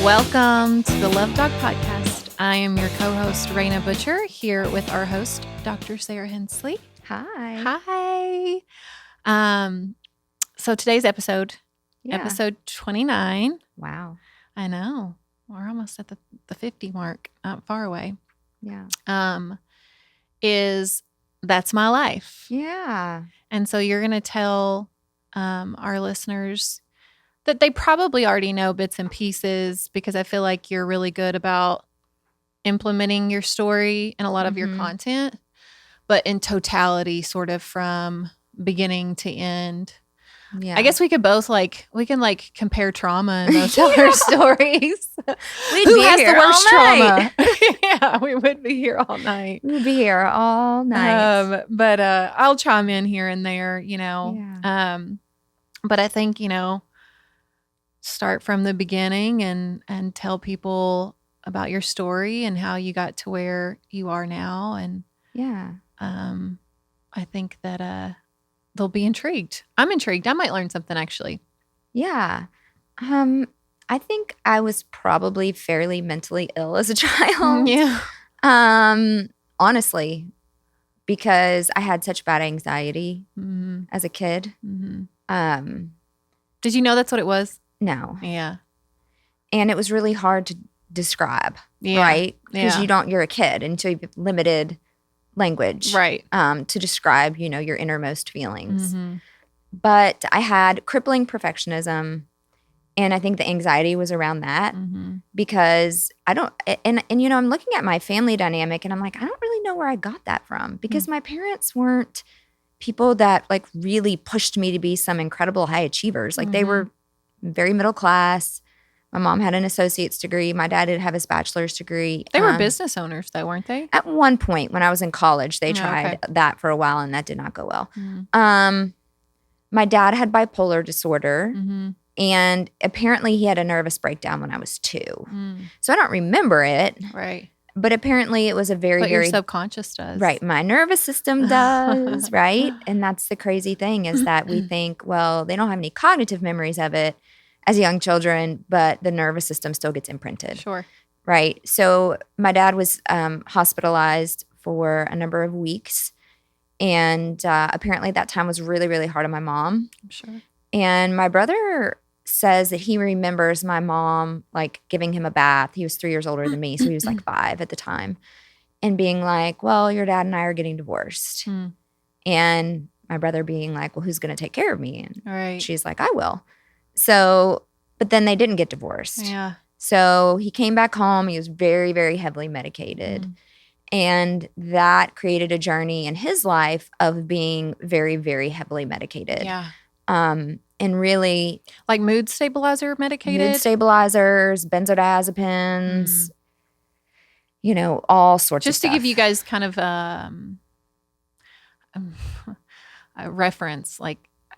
Welcome to the Love Dog Podcast. I am your co-host, Raina Butcher, here with our host, Dr. Sarah Hensley. Hi. Hi. So today's episode, episode 29. Wow. I know. We're almost at the 50 mark, not far away. Yeah. Is That's My Life. Yeah. And so you're going to tell our listeners that they probably already know bits and pieces, because I feel like you're really good about implementing your story and a lot of your content, but in totality, sort of from beginning to end. Yeah. I guess we could both compare trauma and both tell our stories. Who has the worst trauma? Yeah, we would be here all night. We'd be here all night. But I'll chime in here and there, Yeah. But I think, start from the beginning and tell people about your story and how you got to where you are now. And yeah, I think that they'll be intrigued. I'm intrigued. I might learn something, actually. Yeah. I think I was probably fairly mentally ill as a child. Yeah. Honestly, because I had such bad anxiety as a kid. Mm-hmm. Did you know that's what it was? No. Yeah. And it was really hard to describe, right? Because you're a kid, and so you have limited language, right? To describe, your innermost feelings. Mm-hmm. But I had crippling perfectionism, and I think the anxiety was around that because I'm looking at my family dynamic, and I'm like, I don't really know where I got that from, because my parents weren't people that like really pushed me to be some incredible high achievers. Like they were very middle class. My mom had an associate's degree. My dad did have his bachelor's degree. They were business owners though, weren't they? At one point when I was in college, they tried that for a while, and that did not go well. My dad had bipolar disorder, and apparently he had a nervous breakdown when I was 2. So I don't remember it. Right. But apparently it was a very, but very— your subconscious does. Right. My nervous system does, right? And that's the crazy thing, is that we think, well, they don't have any cognitive memories of it as young children, but the nervous system still gets imprinted. Sure. Right. So my dad was hospitalized for a number of weeks. And apparently that time was really, really hard on my mom. I'm sure. And my brother says that he remembers my mom like giving him a bath. He was 3 years older than me, so he was like 5 at the time. And being like, well, your dad and I are getting divorced. And my brother being like, well, who's going to take care of me? And she's like, I will. So, but then they didn't get divorced. Yeah. So he came back home. He was very, very heavily medicated. And that created a journey in his life of being very, very heavily medicated. Yeah. And really— like mood stabilizer medicated? Mood stabilizers, benzodiazepines, all sorts of stuff. Just to give you guys kind of a reference,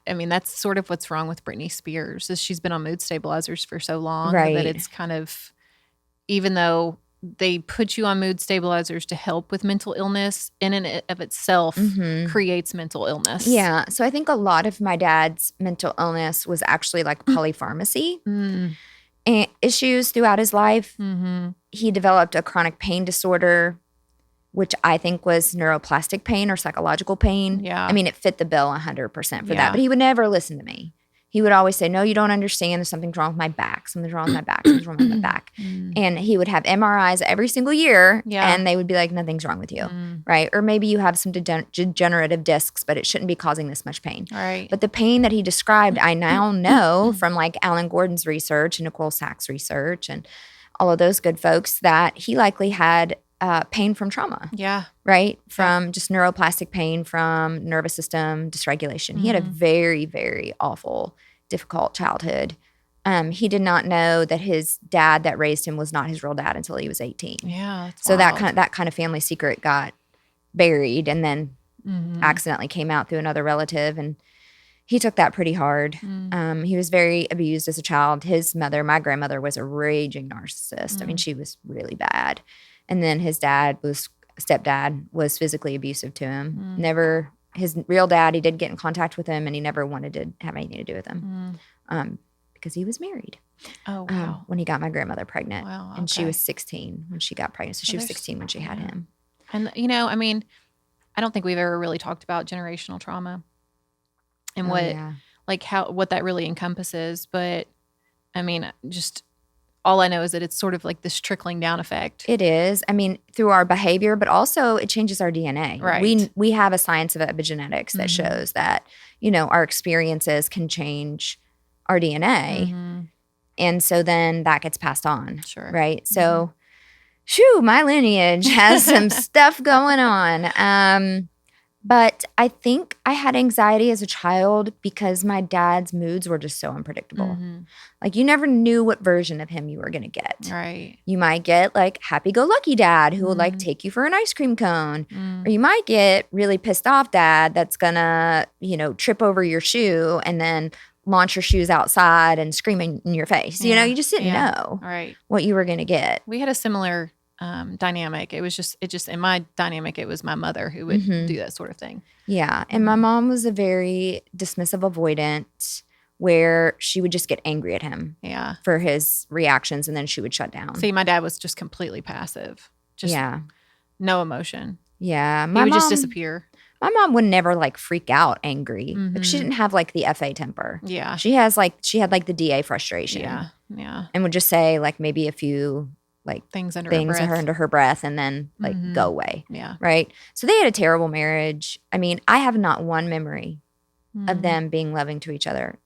that's sort of what's wrong with Britney Spears, is she's been on mood stabilizers for so long that it's kind of, even though they put you on mood stabilizers to help with mental illness, in and of itself creates mental illness. Yeah. So I think a lot of my dad's mental illness was actually like polypharmacy and issues throughout his life. He developed a chronic pain disorder, which I think was neuroplastic pain or psychological pain. Yeah. I mean, it fit the bill 100% for that. But he would never listen to me. He would always say, no, you don't understand. There's something wrong with my back. Something's wrong with my back. Something's wrong with my back. And he would have MRIs every single year. Yeah. And they would be like, nothing's wrong with you. Right. Or maybe you have some degenerative discs, but it shouldn't be causing this much pain. Right. But the pain that he described, I now know from like Alan Gordon's research and Nicole Sachs' research and all of those good folks, that he likely had pain from trauma. Yeah. Right? From just neuroplastic pain from nervous system dysregulation. He had a very, very awful, difficult childhood. He did not know that his dad that raised him was not his real dad until he was 18. Yeah. So that kind of family secret got buried and then accidentally came out through another relative, and he took that pretty hard. He was very abused as a child. His mother, my grandmother, was a raging narcissist. I mean, she was really bad. And then his stepdad was physically abusive to him. Never, his real dad, he did get in contact with him, and he never wanted to have anything to do with him. because he was married. Oh, wow. When he got my grandmother pregnant. Wow. And she okay. was 16 when she got pregnant. So she was 16 when she had him. And, you know, I mean, I don't think we've ever really talked about generational trauma and what that really encompasses. But I mean, just all I know is that it's sort of like this trickling down effect. It is. I mean, through our behavior, but also it changes our DNA. Right. We have a science of epigenetics that shows that, you know, our experiences can change our DNA. And so then that gets passed on. Sure. Right. So, my lineage has some stuff going on. But I think I had anxiety as a child because my dad's moods were just so unpredictable. Like you never knew what version of him you were going to get. Right. You might get like happy-go-lucky dad who will like take you for an ice cream cone. Or you might get really pissed off dad that's going to, you know, trip over your shoe and then launch your shoes outside and scream in your face. You know, you just didn't know what you were going to get. We had a similar dynamic. It just in my dynamic, it was my mother who would do that sort of thing. Yeah. And my mom was a very dismissive avoidant where she would just get angry at him for his reactions and then she would shut down. See, my dad was just completely passive. Just no emotion. Yeah. He would just disappear. My mom would never like freak out angry. Like she didn't have like the FA temper. Yeah. She had like the DA frustration. Yeah. Yeah. And would just say like maybe a few like things under her breath and then like go away. Yeah. Right. So they had a terrible marriage. I mean, I have not one memory of them being loving to each other.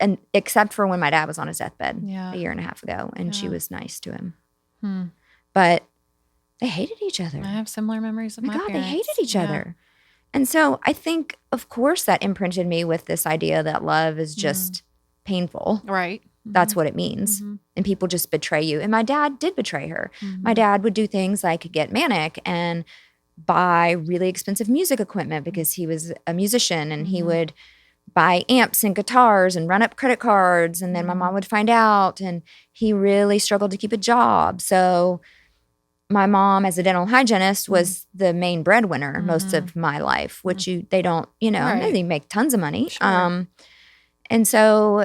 And except for when my dad was on his deathbed a year and a half ago and she was nice to him. But they hated each other. I have similar memories of my parents. They hated each other. And so I think, of course, that imprinted me with this idea that love is just painful. Right. That's what it means. And people just betray you. And my dad did betray her. My dad would do things like get manic and buy really expensive music equipment because he was a musician and he would buy amps and guitars and run up credit cards. And then my mom would find out and he really struggled to keep a job. So my mom, as a dental hygienist, was the main breadwinner most of my life, which they don't, you know, they make tons of money. Sure. And so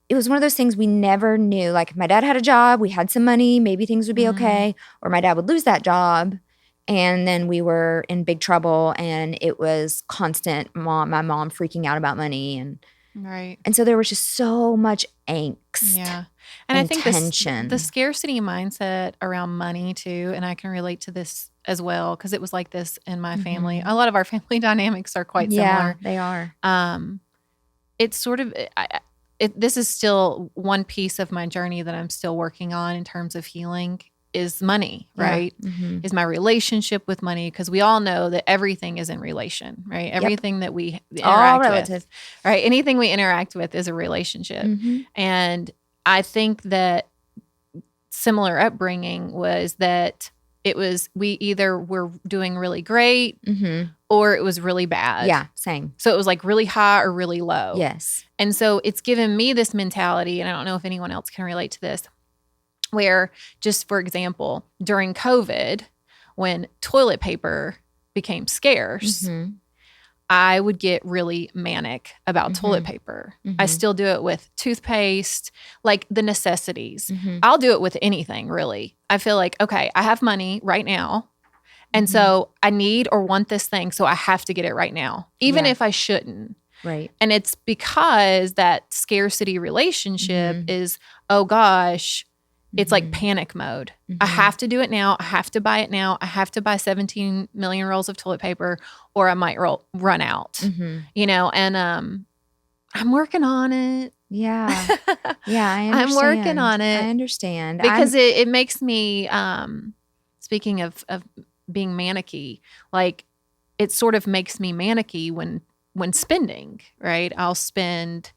it was one of those things we never knew. Like if my dad had a job, we had some money, maybe things would be okay. Or my dad would lose that job. And then we were in big trouble and it was constant my mom freaking out about money. And so there was just so much angst. Yeah. And I think tension. The scarcity mindset around money too, and I can relate to this as well because it was like this in my family. A lot of our family dynamics are quite similar. Yeah, they are. It's sort of this is still one piece of my journey that I'm still working on in terms of healing is money, right? Is my relationship with money, because we all know that everything is in relation, right? Everything that we interact with, right? Anything we interact with is a relationship. And I think that similar upbringing was that it was, we either were doing really great or it was really bad. Yeah, same. So it was like really high or really low. Yes. And so it's given me this mentality, and I don't know if anyone else can relate to this, where just for example, during COVID, when toilet paper became scarce, I would get really manic about toilet paper. I still do it with toothpaste, like the necessities. I'll do it with anything, really. I feel like, okay, I have money right now. And so I need or want this thing, so I have to get it right now, even if I shouldn't. Right. And it's because that scarcity relationship is, oh gosh, it's like panic mode. I have to do it now. I have to buy it now. I have to buy 17 million rolls of toilet paper or I might run out, you know, and I'm working on it. Yeah. Yeah, I understand. I'm working on it. I understand. Because it makes me, speaking of being manicky, like it sort of makes me manicky when spending, right? I'll spend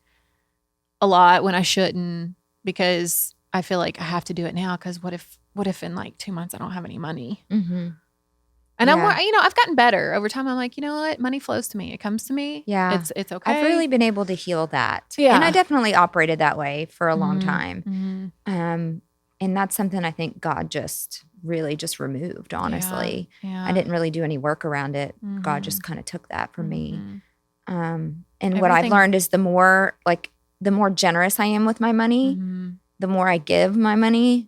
a lot when I shouldn't because I feel like I have to do it now because what if in like 2 months I don't have any money? And I've gotten better over time. I'm like, you know what? Money flows to me. It comes to me. Yeah. It's okay. I've really been able to heal that. Yeah. And I definitely operated that way for a long time. And that's something I think God just really just removed, honestly. I didn't really do any work around it. God just kind of took that from me. And what I've learned is the more like the more generous I am with my money, the more I give my money,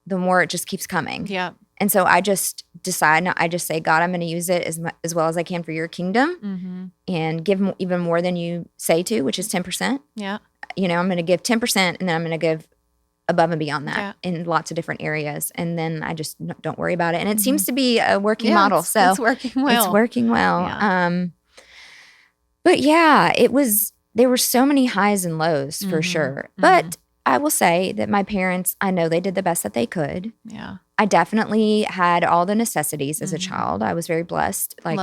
the more it just keeps coming. Yeah. And so I just decide, I just say, God, I'm going to use it as well as I can for your kingdom and give even more than you say to, which is 10%. Yeah. I'm going to give 10% and then I'm going to give above and beyond that in lots of different areas. And then I just don't worry about it. And it seems to be a working model. It's working well. It's working well. Yeah. But yeah, there were so many highs and lows for sure. But I will say that my parents, I know they did the best that they could. Yeah. I definitely had all the necessities as a child. I was very blessed. Like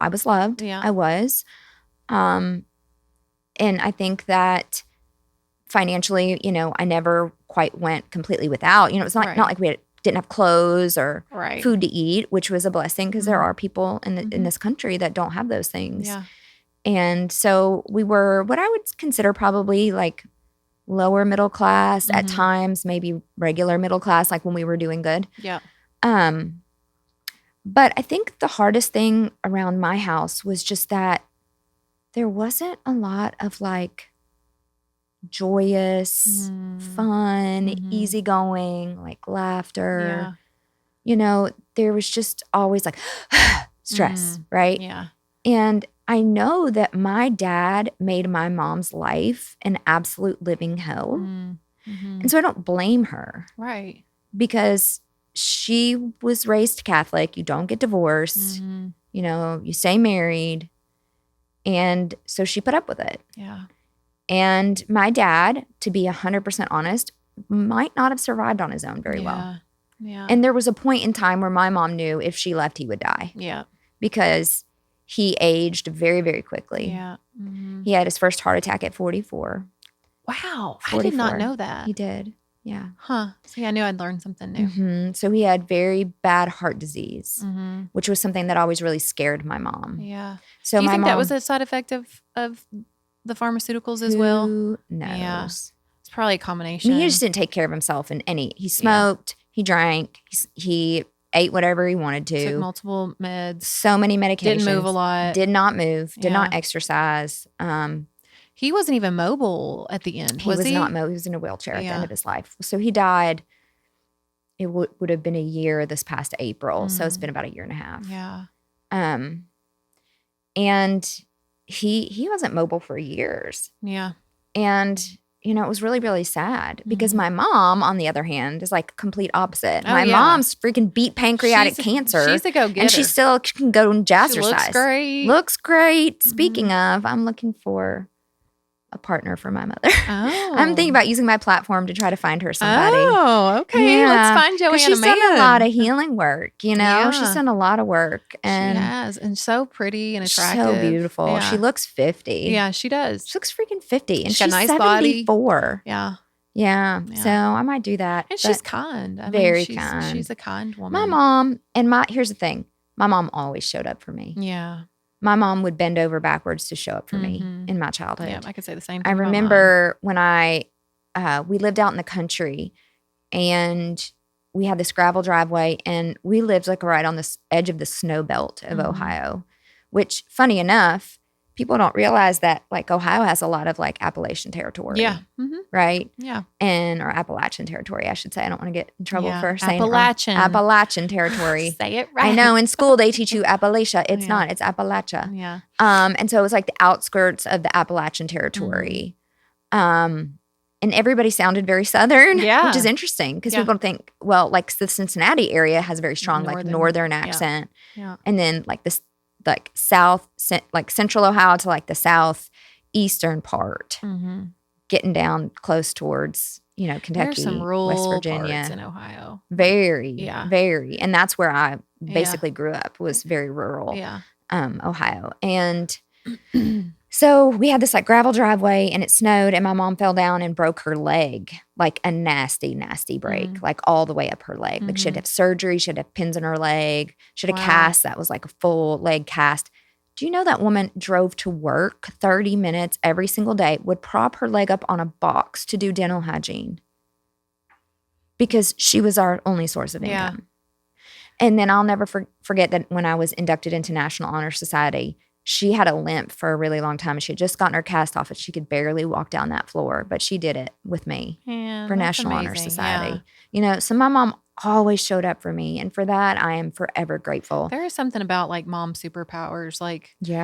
I was loved. Yeah. I was. And I think that financially, I never quite went completely without. It's not like we didn't have clothes or food to eat, which was a blessing because there are people in this country that don't have those things. Yeah. And so we were what I would consider probably like lower middle class at times, maybe regular middle class, like when we were doing good. Yeah. But I think the hardest thing around my house was just that there wasn't a lot of like joyous, fun, easygoing, like laughter. There was just always like stress, right? Yeah. And I know that my dad made my mom's life an absolute living hell. And so I don't blame her. Right. Because she was raised Catholic. You don't get divorced. You stay married. And so she put up with it. Yeah. And my dad, to be 100% honest, might not have survived on his own very well. Yeah. And there was a point in time where my mom knew if she left, he would die. Yeah. Because he aged very, very quickly. Yeah. He had his first heart attack at 44. Wow. 44. I did not know that. He did. Yeah. Huh. See, I knew I'd learn something new. So he had very bad heart disease, which was something that always really scared my mom. Yeah. So do you my think mom, that was a side effect of the pharmaceuticals as well? Who knows? Yeah. It's probably a combination. I mean, he just didn't take care of himself he smoked, he drank, he ate whatever he wanted to. Took multiple meds. So many medications. Didn't move a lot. Did not move. Did not exercise. He wasn't even mobile at the end, was he? He was not mobile. He was in a wheelchair at the end of his life. So he died, it would have been a year this past April. So it's been about a year and a half. Yeah. And he wasn't mobile for years. Yeah. And it was really, really sad because my mom, on the other hand, is like complete opposite. My mom's freaking beat pancreatic cancer. She's a go-getter. And she still can go and jazzercise. She looks great. Looks great. Speaking of, I'm looking for a partner for my mother. Oh. I'm thinking about using my platform to try to find her somebody. Oh, okay. Yeah. Let's find Joanna She's Man. done a lot of healing work, Yeah. She's done a lot of work. And she has. And so pretty and attractive. so beautiful. Yeah. She looks 50. Yeah, she does. She looks freaking 50. And She's got a nice 74. body. Yeah. Yeah. Yeah. So I might do that. And she's kind. Very she's kind. She's a kind woman. My mom, here's the thing. My mom always showed up for me. Yeah. My mom would bend over backwards to show up for me in my childhood. Yeah, I could say the same thing. I remember when we lived out in the country and we had this gravel driveway and we lived like right on this edge of the snow belt of Ohio, which funny enough, people don't realize that like Ohio has a lot of like Appalachian territory. Yeah. Right? Yeah. Or Appalachian territory, I should say. I don't want to get in trouble for saying Appalachian. Appalachian territory. Say it right. I know in school they teach you Appalachia. It's not. It's Appalachia. Yeah. And so it was like the outskirts of the Appalachian territory. And everybody sounded very Southern, which is interesting because people think, well, like the Cincinnati area has a very strong like Northern accent. Yeah. And then like this like South, like Central Ohio to like the Southeastern part, getting down close towards, Kentucky, There's some rural West Virginia. parts in Ohio. Very, very. And that's where I basically grew up, was very rural Ohio. And so we had this like gravel driveway and it snowed and my mom fell down and broke her leg, like a nasty, nasty break, like all the way up her leg. Like she had to have surgery. She had to have pins in her leg. She had a cast that was like a full leg cast. Do you know that woman drove to work 30 minutes every single day, would prop her leg up on a box to do dental hygiene because she was our only source of income. And then I'll never forget that when I was inducted into National Honor Society, she had a limp for a really long time. She had just gotten her cast off and she could barely walk down that floor, but she did it with me for National Honor Society. So my mom always showed up for me. And for that, I am forever grateful. There is something about like mom superpowers. Like, you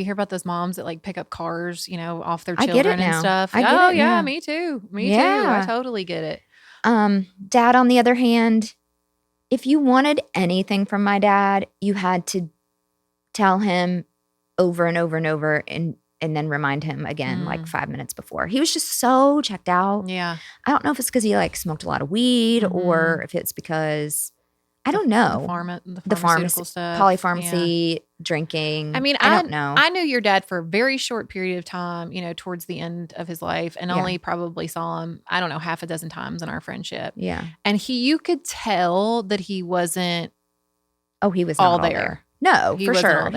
hear about those moms that like pick up cars, off their children and stuff. Me too. Me too. I totally get it. Dad, on the other hand, if you wanted anything from my dad, you had to tell him over and over and over and then remind him again like 5 minutes before. He was just so checked out. Yeah. I don't know if it's because he like smoked a lot of weed or if it's because I don't know. The pharmaceutical stuff. Polypharmacy, drinking. I mean, I don't know. I knew your dad for a very short period of time, towards the end of his life, and only probably saw him, I don't know, half a dozen times in our friendship. Yeah. And you could tell that he wasn't he was not all there. No, for sure.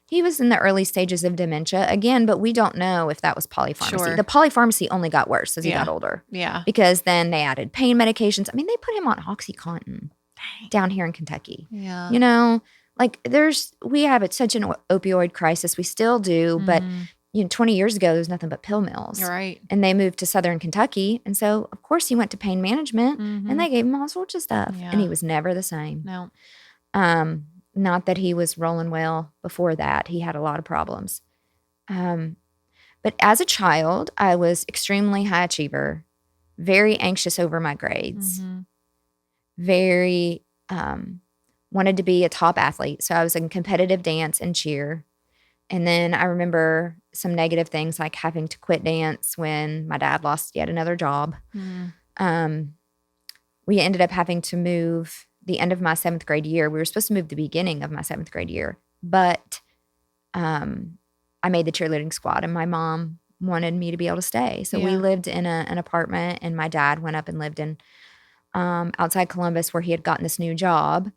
He was in the early stages of dementia again, but we don't know if that was polypharmacy. Sure. The polypharmacy only got worse as he got older. Yeah. Because then they added pain medications. I mean, they put him on OxyContin down here in Kentucky. Yeah. Like we have such an opioid crisis. We still do, but 20 years ago, there was nothing but pill mills. Right. And they moved to Southern Kentucky. And so, of course, he went to pain management and they gave him all sorts of stuff. Yeah. And he was never the same. No. Not that he was rolling well before that. He had a lot of problems. But as a child, I was extremely high achiever, very anxious over my grades, very wanted to be a top athlete. So I was in competitive dance and cheer. And then I remember some negative things like having to quit dance when my dad lost yet another job. We ended up having to move the end of my 7th grade year. We were supposed to move the beginning of my 7th grade year, but I made the cheerleading squad and my mom wanted me to be able to stay. So we lived in an apartment and my dad went up and lived in outside Columbus where he had gotten this new job.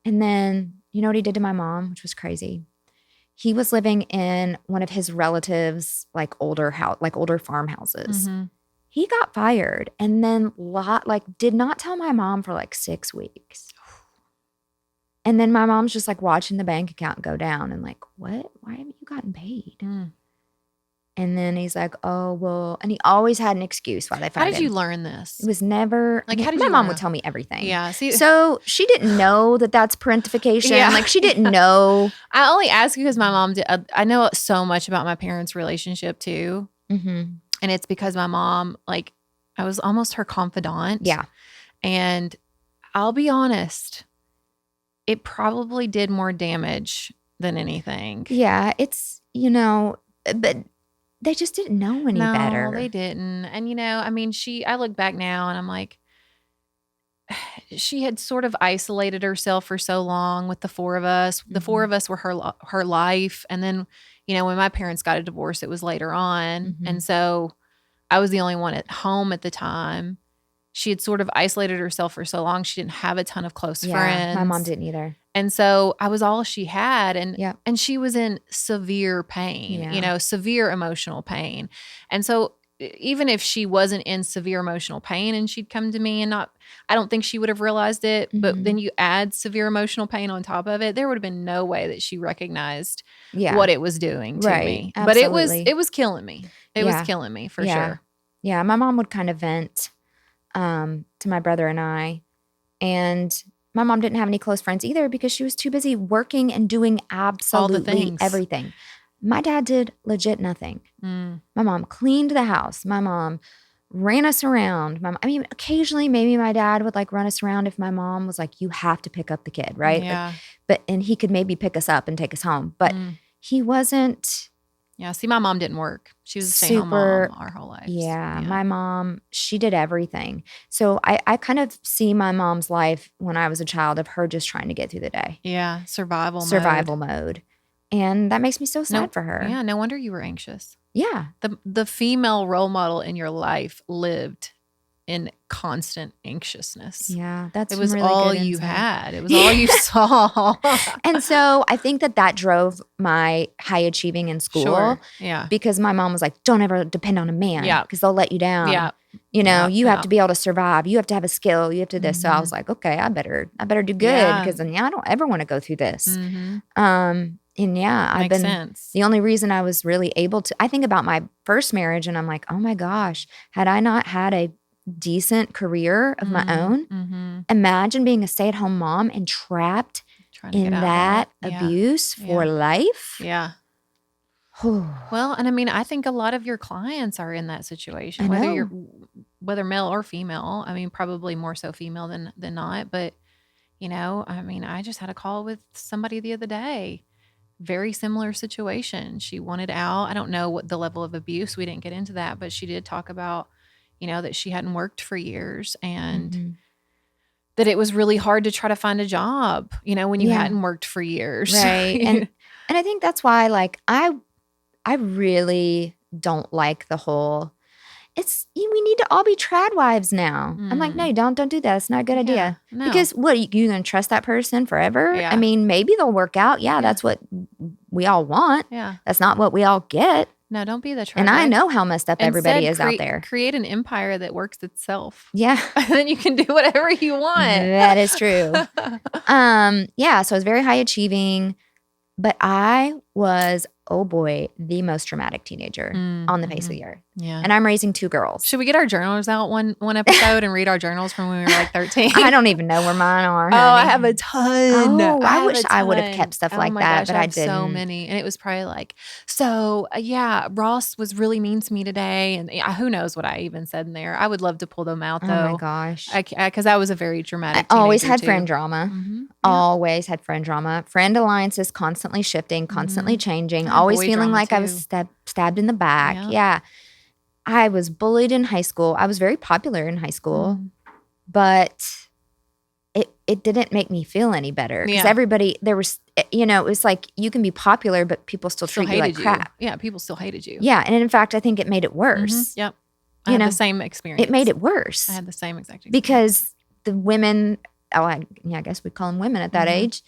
And then, you know what he did to my mom, which was crazy? He was living in one of his relatives' older farmhouses. He got fired and then did not tell my mom for 6 weeks. And then my mom's just watching the bank account go down and what? Why haven't you gotten paid? And then he's like, oh, well, and he always had an excuse why they fired him. How did you learn this? It was never, my mom would tell me everything. Yeah. See, so she didn't know that that's parentification. Yeah. She didn't know. I only ask you because my mom did. I know so much about my parents' relationship too. And it's because my mom, I was almost her confidant. Yeah. And I'll be honest, it probably did more damage than anything. Yeah. It's, but they just didn't know any better. No, they didn't. And, I look back now and I'm like, she had sort of isolated herself for so long with the 4 of us. The 4 of us were her life. And then, when my parents got a divorce, it was later on. And so I was the only one at home at the time. She had sort of isolated herself for so long. She didn't have a ton of close friends. My mom didn't either. And so I was all she had. And she was in severe pain, severe emotional pain. And so even if she wasn't in severe emotional pain and she'd come to me and I don't think she would have realized it. But then you add severe emotional pain on top of it, there would have been no way that she recognized what it was doing to me. Absolutely. But it was killing me. It was killing me for sure. Yeah. My mom would kind of vent to my brother and I. And my mom didn't have any close friends either because she was too busy working and doing absolutely everything. My dad did legit nothing. My mom cleaned the house. My mom ran us around. Occasionally maybe my dad would run us around if my mom was like, you have to pick up the kid, right? Yeah. And he could maybe pick us up and take us home. But he wasn't. Yeah. See, my mom didn't work. She was a stay-at-home mom our whole life. Yeah. My mom, she did everything. So I kind of see my mom's life when I was a child of her just trying to get through the day. Yeah. Survival mode. And that makes me so sad for her. Yeah. No wonder you were anxious. Yeah. The female role model in your life lived in constant anxiousness. Yeah, that's it was really all good you insight. had. It was all you saw. And so I think that drove my high achieving in school. Sure. Yeah. Because my mom was like, don't ever depend on a man. Yeah. Because they'll let you down. Yeah. You have to be able to survive. You have to have a skill. You have to this. So I was like, okay, I better do good because I don't ever want to go through this. And yeah, Makes sense. the only reason I was really able to, I think about my first marriage and I'm like, oh my gosh, had I not had a decent career of my own, imagine being a stay-at-home mom and trapped Trying to get in out of that it. Yeah. abuse for life. Yeah. Well, and I mean, I think a lot of your clients are in that situation, whether male or female. I mean, probably more so female than not. But I mean, I just had a call with somebody the other day. Very similar situation. She wanted out. I don't know what the level of abuse. We didn't get into that, but she did talk about, that she hadn't worked for years and that it was really hard to try to find a job, when you hadn't worked for years. Right. And I think that's why, like, I really don't like the whole, we need to all be trad wives now. I'm like, no, you don't do that. It's not a good idea. No. Because what, you going to trust that person forever? Yeah. I mean, maybe they'll work out. Yeah, that's what we all want. Yeah. That's not what we all get. No, don't be the trad And wife. I know how messed up everybody is out there. Create an empire that works itself. Yeah. And then you can do whatever you want. That is true. Yeah, so I was very high achieving, but I was, oh boy, the most traumatic teenager on the face of the earth. Yeah. And I'm raising 2 girls. Should we get our journals out one episode and read our journals from when we were like 13? I don't even know where mine are. Oh, honey. I have a ton. Oh, I wish I would have kept stuff like that, but I didn't. So many. And it was probably like, so yeah, Ross was really mean to me today. And who knows what I even said in there. I would love to pull them out though. Oh my gosh. Because I was a very dramatic I always had too. friend drama. Yeah. Always had friend drama. Friend alliances constantly shifting, constantly changing, always feeling like I was stabbed in the back. Yeah. I was bullied in high school. I was very popular in high school, but it didn't make me feel any better because everybody, there was, it was like you can be popular, but people still treat you like crap. Yeah, people still hated you. Yeah, and in fact, I think it made it worse. Yep. I had the same experience. It made it worse. I had the same exact experience. Because the women, I guess we'd call them women at that age,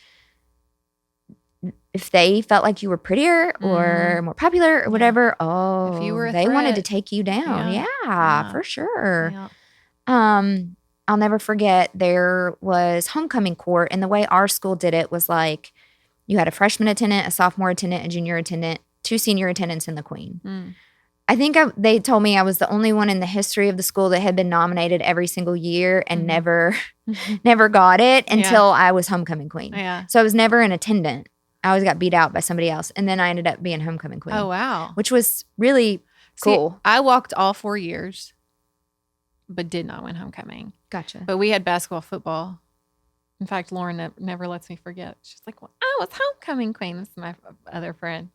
if they felt like you were prettier or more popular or whatever, if you were they wanted to take you down. Yeah, for sure. Yeah. I'll never forget, there was homecoming court, and the way our school did it was like you had a freshman attendant, a sophomore attendant, a junior attendant, 2 senior attendants, and the queen. I think they told me I was the only one in the history of the school that had been nominated every single year and never got it until I was homecoming queen. Yeah. So I was never an attendant. I always got beat out by somebody else. And then I ended up being homecoming queen. Oh, wow. Which was really cool. See, I walked all 4 years, but did not win homecoming. Gotcha. But we had basketball, football. In fact, Lauren never lets me forget. She's like, well, I was homecoming queen. This is my other friend.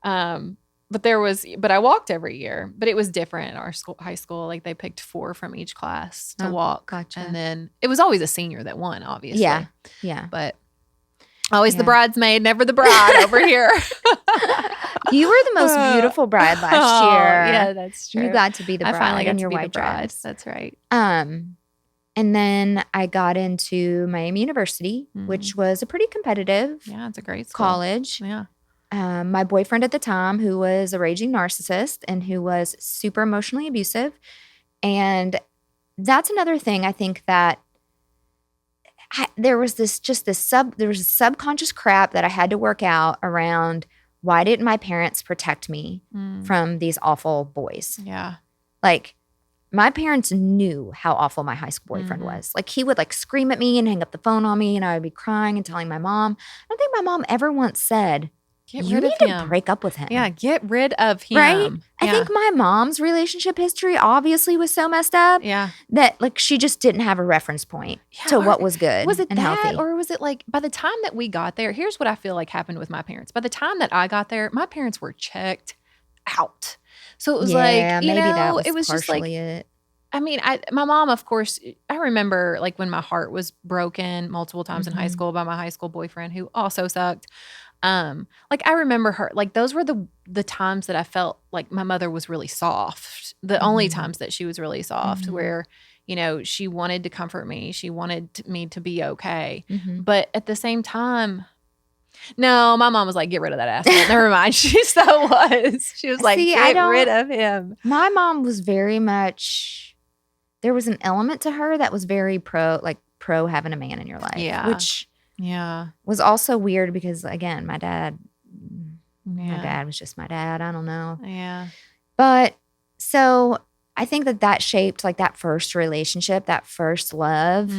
But I walked every year, but it was different at our high school. Like they picked 4 from each class to walk. Gotcha. And then it was always a senior that won, obviously. Yeah. Yeah. But always the bridesmaid, never the bride over here. You were the most beautiful bride last year. Yeah, that's true. You got to be the bride. I finally got in to your be white the bride. dress. That's right. And then I got into Miami University, which was a pretty competitive it's a great school. College. Yeah. My boyfriend at the time, who was a raging narcissist and who was super emotionally abusive. And that's another thing I think that there was subconscious crap that I had to work out around. Why didn't my parents protect me from these awful boys? Yeah. Like, my parents knew how awful my high school boyfriend was. Like, he would like scream at me and hang up the phone on me, and I would be crying and telling my mom. I don't think my mom ever once said, you need to break up with him. Yeah, get rid of him. Right? I think my mom's relationship history obviously was so messed up that like she just didn't have a reference point to what was good. Was it and that, healthy. or was it like by the time that we got there, here's what I feel like happened with my parents. By the time that I got there, my parents were checked out. So it was it was just like it. I mean, my mom, of course, I remember like when my heart was broken multiple times in high school by my high school boyfriend who also sucked. Like I remember her, like those were the times that I felt like my mother was really soft. The only times that she was really soft where, she wanted to comfort me. She wanted me to be okay. But at the same time, no, my mom was like, get rid of that asshole. Never mind. She so was. She was like, get rid of him. My mom was very much, there was an element to her that was very pro having a man in your life. Yeah. Which was also weird because, again, my dad My dad was just my dad. I don't know. Yeah. But so I think that shaped like that first relationship, that first love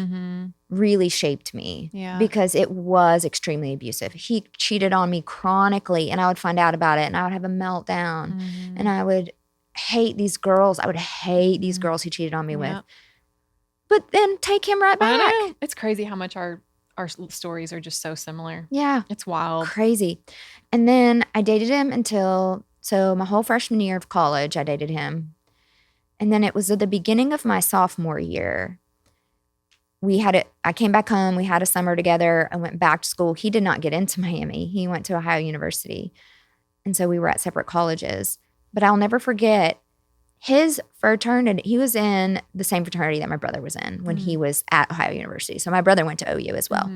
really shaped me because it was extremely abusive. He cheated on me chronically and I would find out about it and I would have a meltdown and I would hate these girls. I would hate these girls he cheated on me with. But then take him right back. I know. It's crazy how much our stories are just so similar. Yeah. It's wild. Crazy. And then I dated him so my whole freshman year of college, I dated him. And then it was at the beginning of my sophomore year. I came back home. We had a summer together. I went back to school. He did not get into Miami. He went to Ohio University. And so we were at separate colleges. But I'll never forget his fraternity. He was in the same fraternity that my brother was in when he was at Ohio University. So my brother went to OU as well.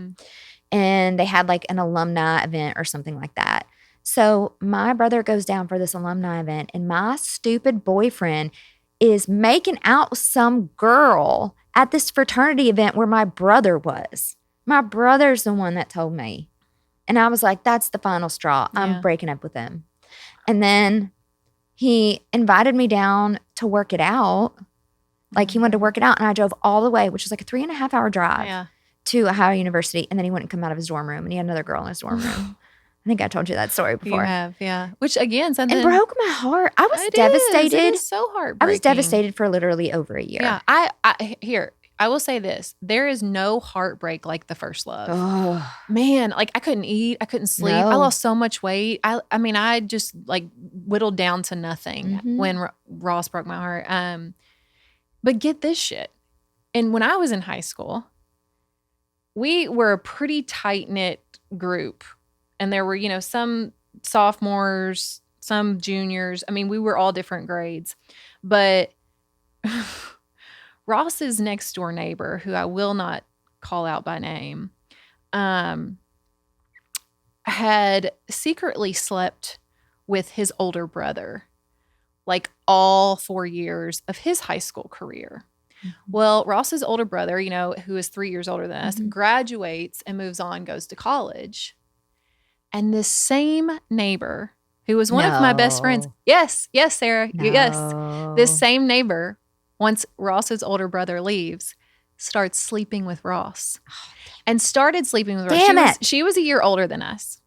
And they had like an alumni event or something like that. So my brother goes down for this alumni event and my stupid boyfriend is making out with some girl at this fraternity event where my brother was. My brother's the one that told me. And I was like, that's the final straw. I'm breaking up with him. And then he invited me down to work it out. Like he wanted to work it out. And I drove all the way, which was like a 3.5 hour drive to Ohio University. And then he wouldn't come out of his dorm room. And he had another girl in his dorm room. I think I told you that story before. You have, yeah. Which again, something. And broke my heart. I was devastated. It is so heartbreaking. I was devastated for literally over a year. Yeah. I will say this. There is no heartbreak like the first love. Oh. Man, like I couldn't eat. I couldn't sleep. No. I lost so much weight. I mean, I just like whittled down to nothing when Ross broke my heart. But get this shit. And when I was in high school, we were a pretty tight-knit group. And there were, some sophomores, some juniors. I mean, we were all different grades. But Ross's next door neighbor, who I will not call out by name, had secretly slept with his older brother, like all 4 years of his high school career. Well, Ross's older brother, who is 3 years older than us, graduates and moves on, goes to college. And this same neighbor, who was one of my best friends. Yes, Sarah. No. Yes. This same neighbor, once Ross's older brother leaves, starts sleeping with Ross. And started sleeping with Ross. Damn it. She was a year older than us.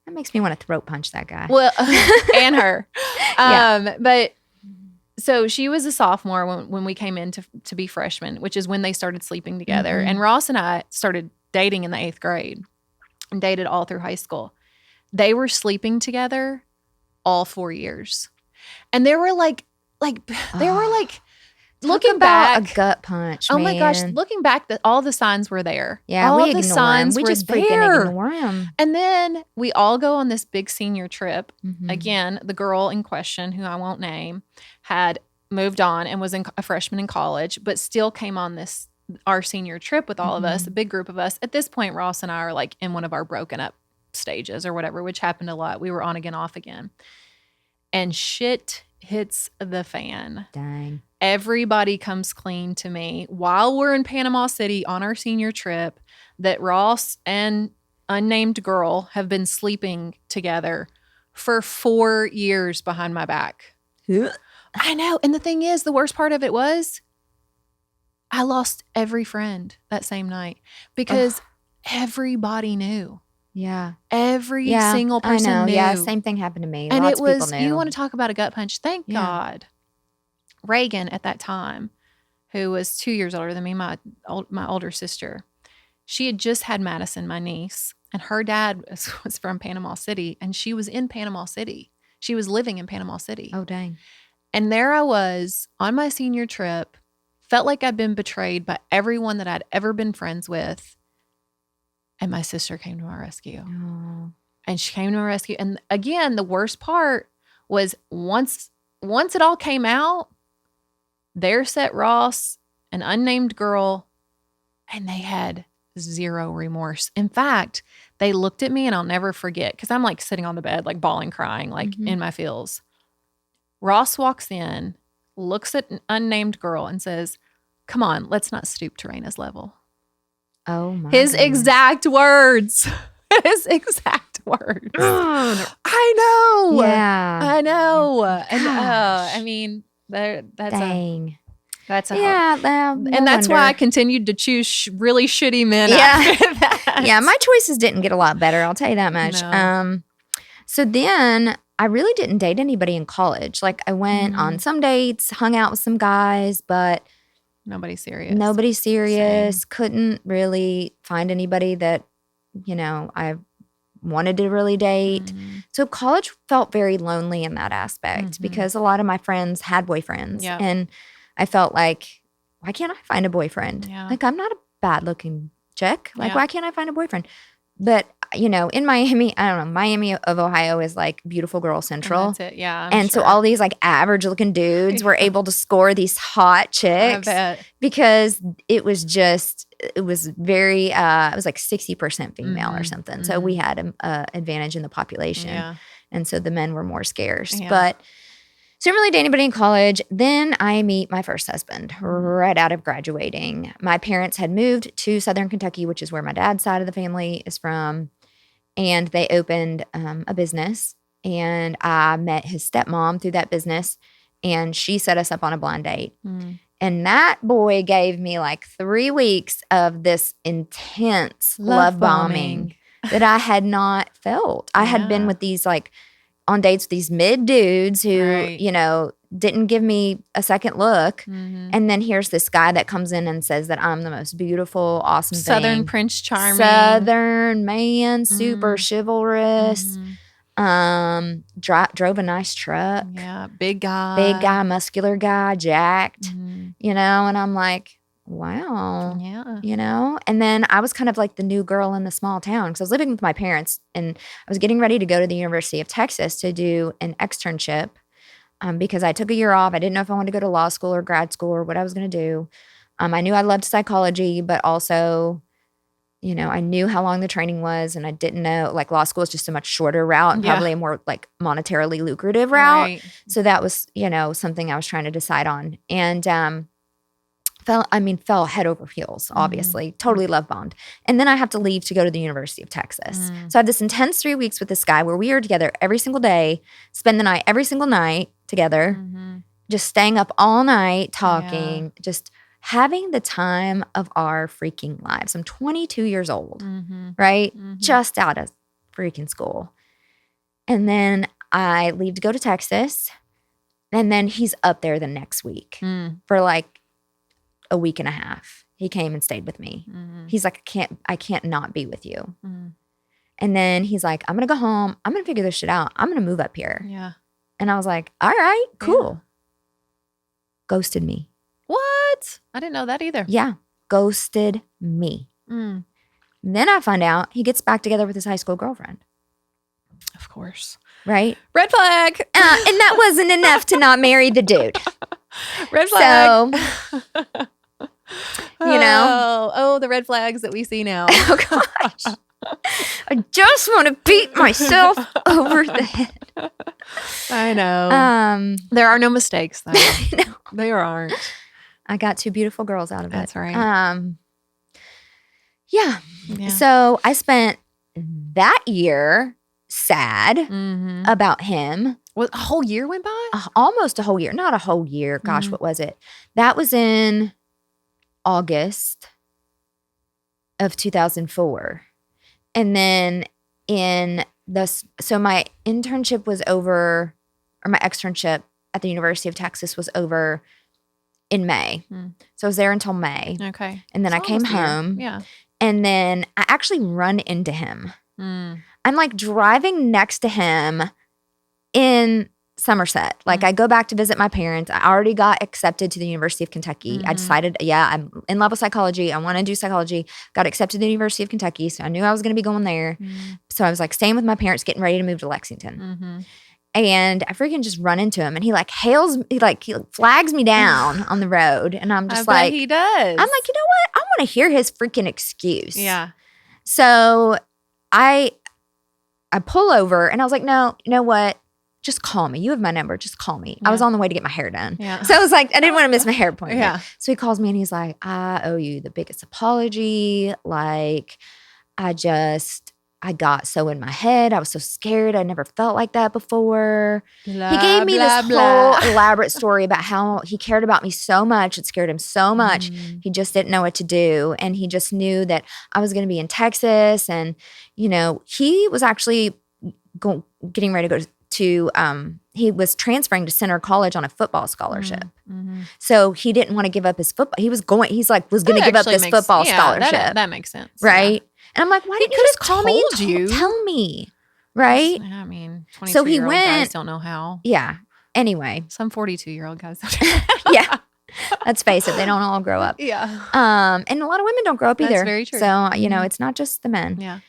That makes me want to throat punch that guy. Well, and her. But so she was a sophomore when we came in to be freshmen, which is when they started sleeping together. And Ross and I started dating in the 8th grade and dated all through high school. They were sleeping together all 4 years. And they were like looking back, a gut punch. Oh man. my gosh, looking back, all the signs were there. Yeah, all we the ignore signs them. We were just there. freaking ignore them. And then we all go on this big senior trip. Again, the girl in question, who I won't name, had moved on and was a freshman in college, but still came on our senior trip with all of us, a big group of us. At this point, Ross and I are like in one of our broken up stages or whatever, which happened a lot. We were on again, off again. And shit hits the fan. Dang. Everybody comes clean to me while we're in Panama City on our senior trip that Ross and unnamed girl have been sleeping together for 4 years behind my back. I know. And the thing is, the worst part of it was I lost every friend that same night because everybody knew. Yeah. Every single person I know. knew. Yeah, same thing happened to me. And Lots it was, of people knew. you want to talk about a gut punch. Thank God. Reagan at that time, who was 2 years older than me, my older sister, she had just had Madison, my niece, and her dad was from Panama City, and she was in Panama City. She was living in Panama City. Oh, dang. And there I was on my senior trip, felt like I'd been betrayed by everyone that I'd ever been friends with. And my sister came to my rescue. Oh. And she came to my rescue. And again, the worst part was once it all came out, there sat Ross, an unnamed girl, and they had zero remorse. In fact, they looked at me, and I'll never forget, because I'm like sitting on the bed, like bawling, crying, like in my feels. Ross walks in, looks at an unnamed girl, and says, "Come on, let's not stoop to Raina's level." Oh my His goodness. exact words. His exact worse. I know. Yeah. I know. And Gosh. I mean, that's Dang. that's a Yeah. Well, no and that's why I wonder. continued to choose really shitty men Yeah. after that. Yeah. My choices didn't get a lot better. I'll tell you that much. No. So then I really didn't date anybody in college. Like I went on some dates, hung out with some guys, but Nobody serious. nobody serious. Same. Couldn't really find anybody that, I wanted to really date. So college felt very lonely in that aspect because a lot of my friends had boyfriends. Yep. And I felt like, why can't I find a boyfriend? Yeah. Like I'm not a bad looking chick. Like Yeah. why can't I find a boyfriend? But, in Miami, I don't know, Miami of Ohio is like beautiful girl central. That's it. Yeah. I'm And so sure. all these like average looking dudes were able to score these hot chicks I bet. because it was very, it was like 60% female or something. So we had an advantage in the population. Yeah. And so the men were more scarce. Yeah. But so I didn't really date anybody in college. Then I meet my first husband right out of graduating. My parents had moved to Southern Kentucky, which is where my dad's side of the family is from. And they opened a business. And I met his stepmom through that business. And she set us up on a blind date. And that boy gave me like 3 weeks of this intense love bombing that I had not felt. I had been with these like on dates with these mid dudes who, didn't give me a second look. And then here's this guy that comes in and says that I'm the most beautiful, awesome Southern thing. Prince Charming. Southern man, super chivalrous. Drove a nice truck. Yeah. Big guy. Muscular guy, jacked, and I'm like, wow. Yeah. And then I was kind of like the new girl in the small town because I was living with my parents and I was getting ready to go to the University of Texas to do an externship because I took a year off. I didn't know if I wanted to go to law school or grad school or what I was going to do. I knew I loved psychology, but also, I knew how long the training was and I didn't know, like law school is just a much shorter route and probably a more like monetarily lucrative route. Right. So that was, something I was trying to decide on. And fell head over heels, obviously. Totally love bombed. And then I have to leave to go to the University of Texas. So I have this intense 3 weeks with this guy where we are together every single day, spend the night every single night together, just staying up all night talking, just having the time of our freaking lives. I'm 22 years old, right? Just out of freaking school. And then I leave to go to Texas. And then he's up there the next week for like a week and a half. He came and stayed with me. He's like, I can't not be with you. And then he's like, I'm going to go home. I'm going to figure this shit out. I'm going to move up here. Yeah. And I was like, all right, cool. Ghosted me. What? I didn't know that either. Yeah. Ghosted me. Then I find out he gets back together with his high school girlfriend. Of course. Right? Red flag. And that wasn't enough to not marry the dude. Red flag. So, Oh, the red flags that we see now. Oh gosh. I just want to beat myself over the head. I know. There are no mistakes, though. No. There aren't. I got 2 beautiful girls out of it. That's right. Yeah. So I spent that year sad about him. Well, a whole year went by? Almost a whole year. Not a whole year. Gosh, what was it? That was in August of 2004. And then so my internship was over, or my externship at the University of Texas was over in May. So I was there until May. Okay. And then I came home. Yeah. And then I actually run into him. I'm like driving next to him in Somerset. Like I go back to visit my parents. I already got accepted to the University of Kentucky. I decided, I'm in love with psychology. I want to do psychology. Got accepted to the University of Kentucky. So I knew I was going to be going there. So I was like staying with my parents, getting ready to move to Lexington. And I freaking just run into him and he like he flags me down on the road. And I'm just like, he does. I'm like, you know what? I want to hear his freaking excuse. Yeah. So I pull over and I was like, no, you know what? Just call me. You have my number. Just call me. Yeah. I was on the way to get my hair done. Yeah. So I was like, I didn't want to miss my hair appointment. Yeah. So he calls me and he's like, I owe you the biggest apology. Like, I I got so in my head. I was so scared. I never felt like that before. Blah, He gave me blah, this blah. whole elaborate story about how he cared about me so much. It scared him so much. He just didn't know what to do. And he just knew that I was going to be in Texas. And, you know, he was actually getting ready to go to he was transferring to Center College on a football scholarship. So he didn't want to give up his football. He was going to give up this football scholarship. That makes sense. Right. Yeah. And I'm like, why didn't you just call me and tell me? Right. I mean, 22-year-old so he went, guys don't know how. Yeah. Anyway. Some 42-year-old guys don't know how. Yeah. Let's face it. They don't all grow up. Yeah. And a lot of women don't grow up either. That's very true. So, you know, it's not just the men. Yeah.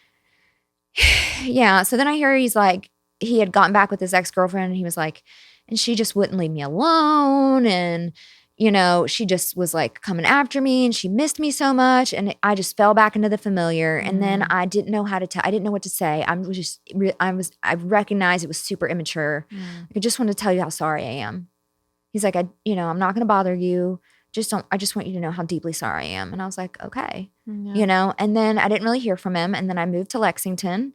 Yeah. So then I hear he's like, he had gotten back with his ex-girlfriend and he was like, and she just wouldn't leave me alone. And, you know, she just was like coming after me and she missed me so much. And I just fell back into the familiar. And then I didn't know how to tell. I didn't know what to say. I recognized it was super immature. I just wanted to tell you how sorry I am. He's like, I'm not going to bother you. I just want you to know how deeply sorry I am. And I was like, okay, you know, and then I didn't really hear from him. And then I moved to Lexington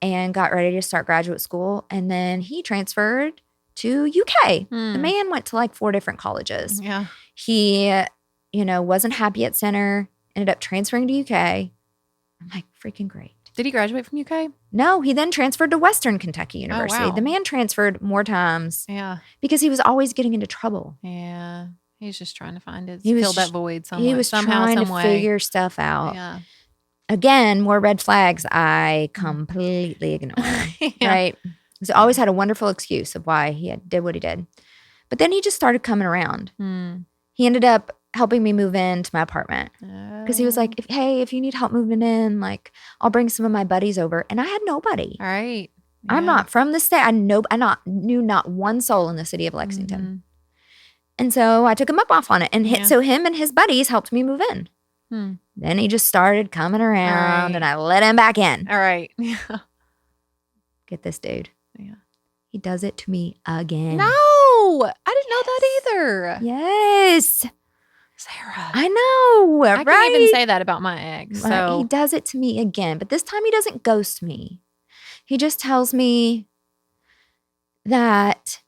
and got ready to start graduate school. And then he transferred to UK. The man went to like 4 different colleges. Yeah. He, you know, wasn't happy at Center, ended up transferring to UK. I'm like, freaking great. Did he graduate from UK? No, he then transferred to Western Kentucky University. Oh, wow. The man transferred more times. Yeah. Because he was always getting into trouble. Yeah. He's just trying to fill that void somewhere. He was trying to figure stuff out. Yeah. Again, more red flags I completely ignored. Yeah. Right? He always had a wonderful excuse of why he did what he did. But then he just started coming around. He ended up helping me move into my apartment. Because he was like, if you need help moving in, like, I'll bring some of my buddies over. And I had nobody. All right. Yeah. I'm not from the state. I knew not one soul in the city of Lexington. And so I took him up off on it. And so him and his buddies helped me move in. Then he just started coming around and I let him back in. All right. Get this, dude. Yeah. He does it to me again. No, I didn't know that either. Yes. Sarah. I know. I can't even say that about my ex. Right. So He does it to me again. But this time he doesn't ghost me. He just tells me that,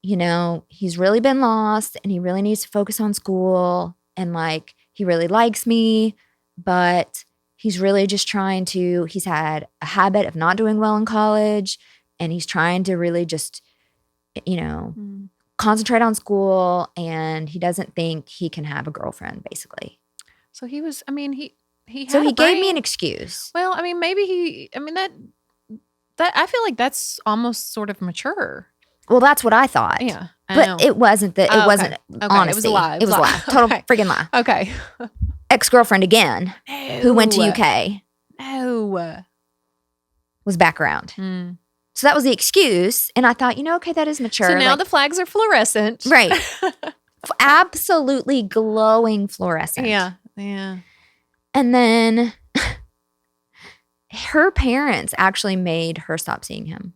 you know, he's really been lost and he really needs to focus on school. And like, he really likes me, but he's really just he's had a habit of not doing well in college. And he's trying to really just, you know, concentrate on school. And he doesn't think he can have a girlfriend, basically. So he was, I mean, he had So he a brain. gave me an excuse. Well, I mean, maybe that I feel like that's almost sort of mature. Well, that's what I thought. Yeah. But it wasn't honesty. It was a lie. It was a lie. Total freaking lie. Okay. Ex-girlfriend again, who went to UK. No. Was back around. So that was the excuse. And I thought, okay, that is mature. So now the flags are fluorescent. Right. Absolutely glowing fluorescent. Yeah. Yeah. And then her parents actually made her stop seeing him.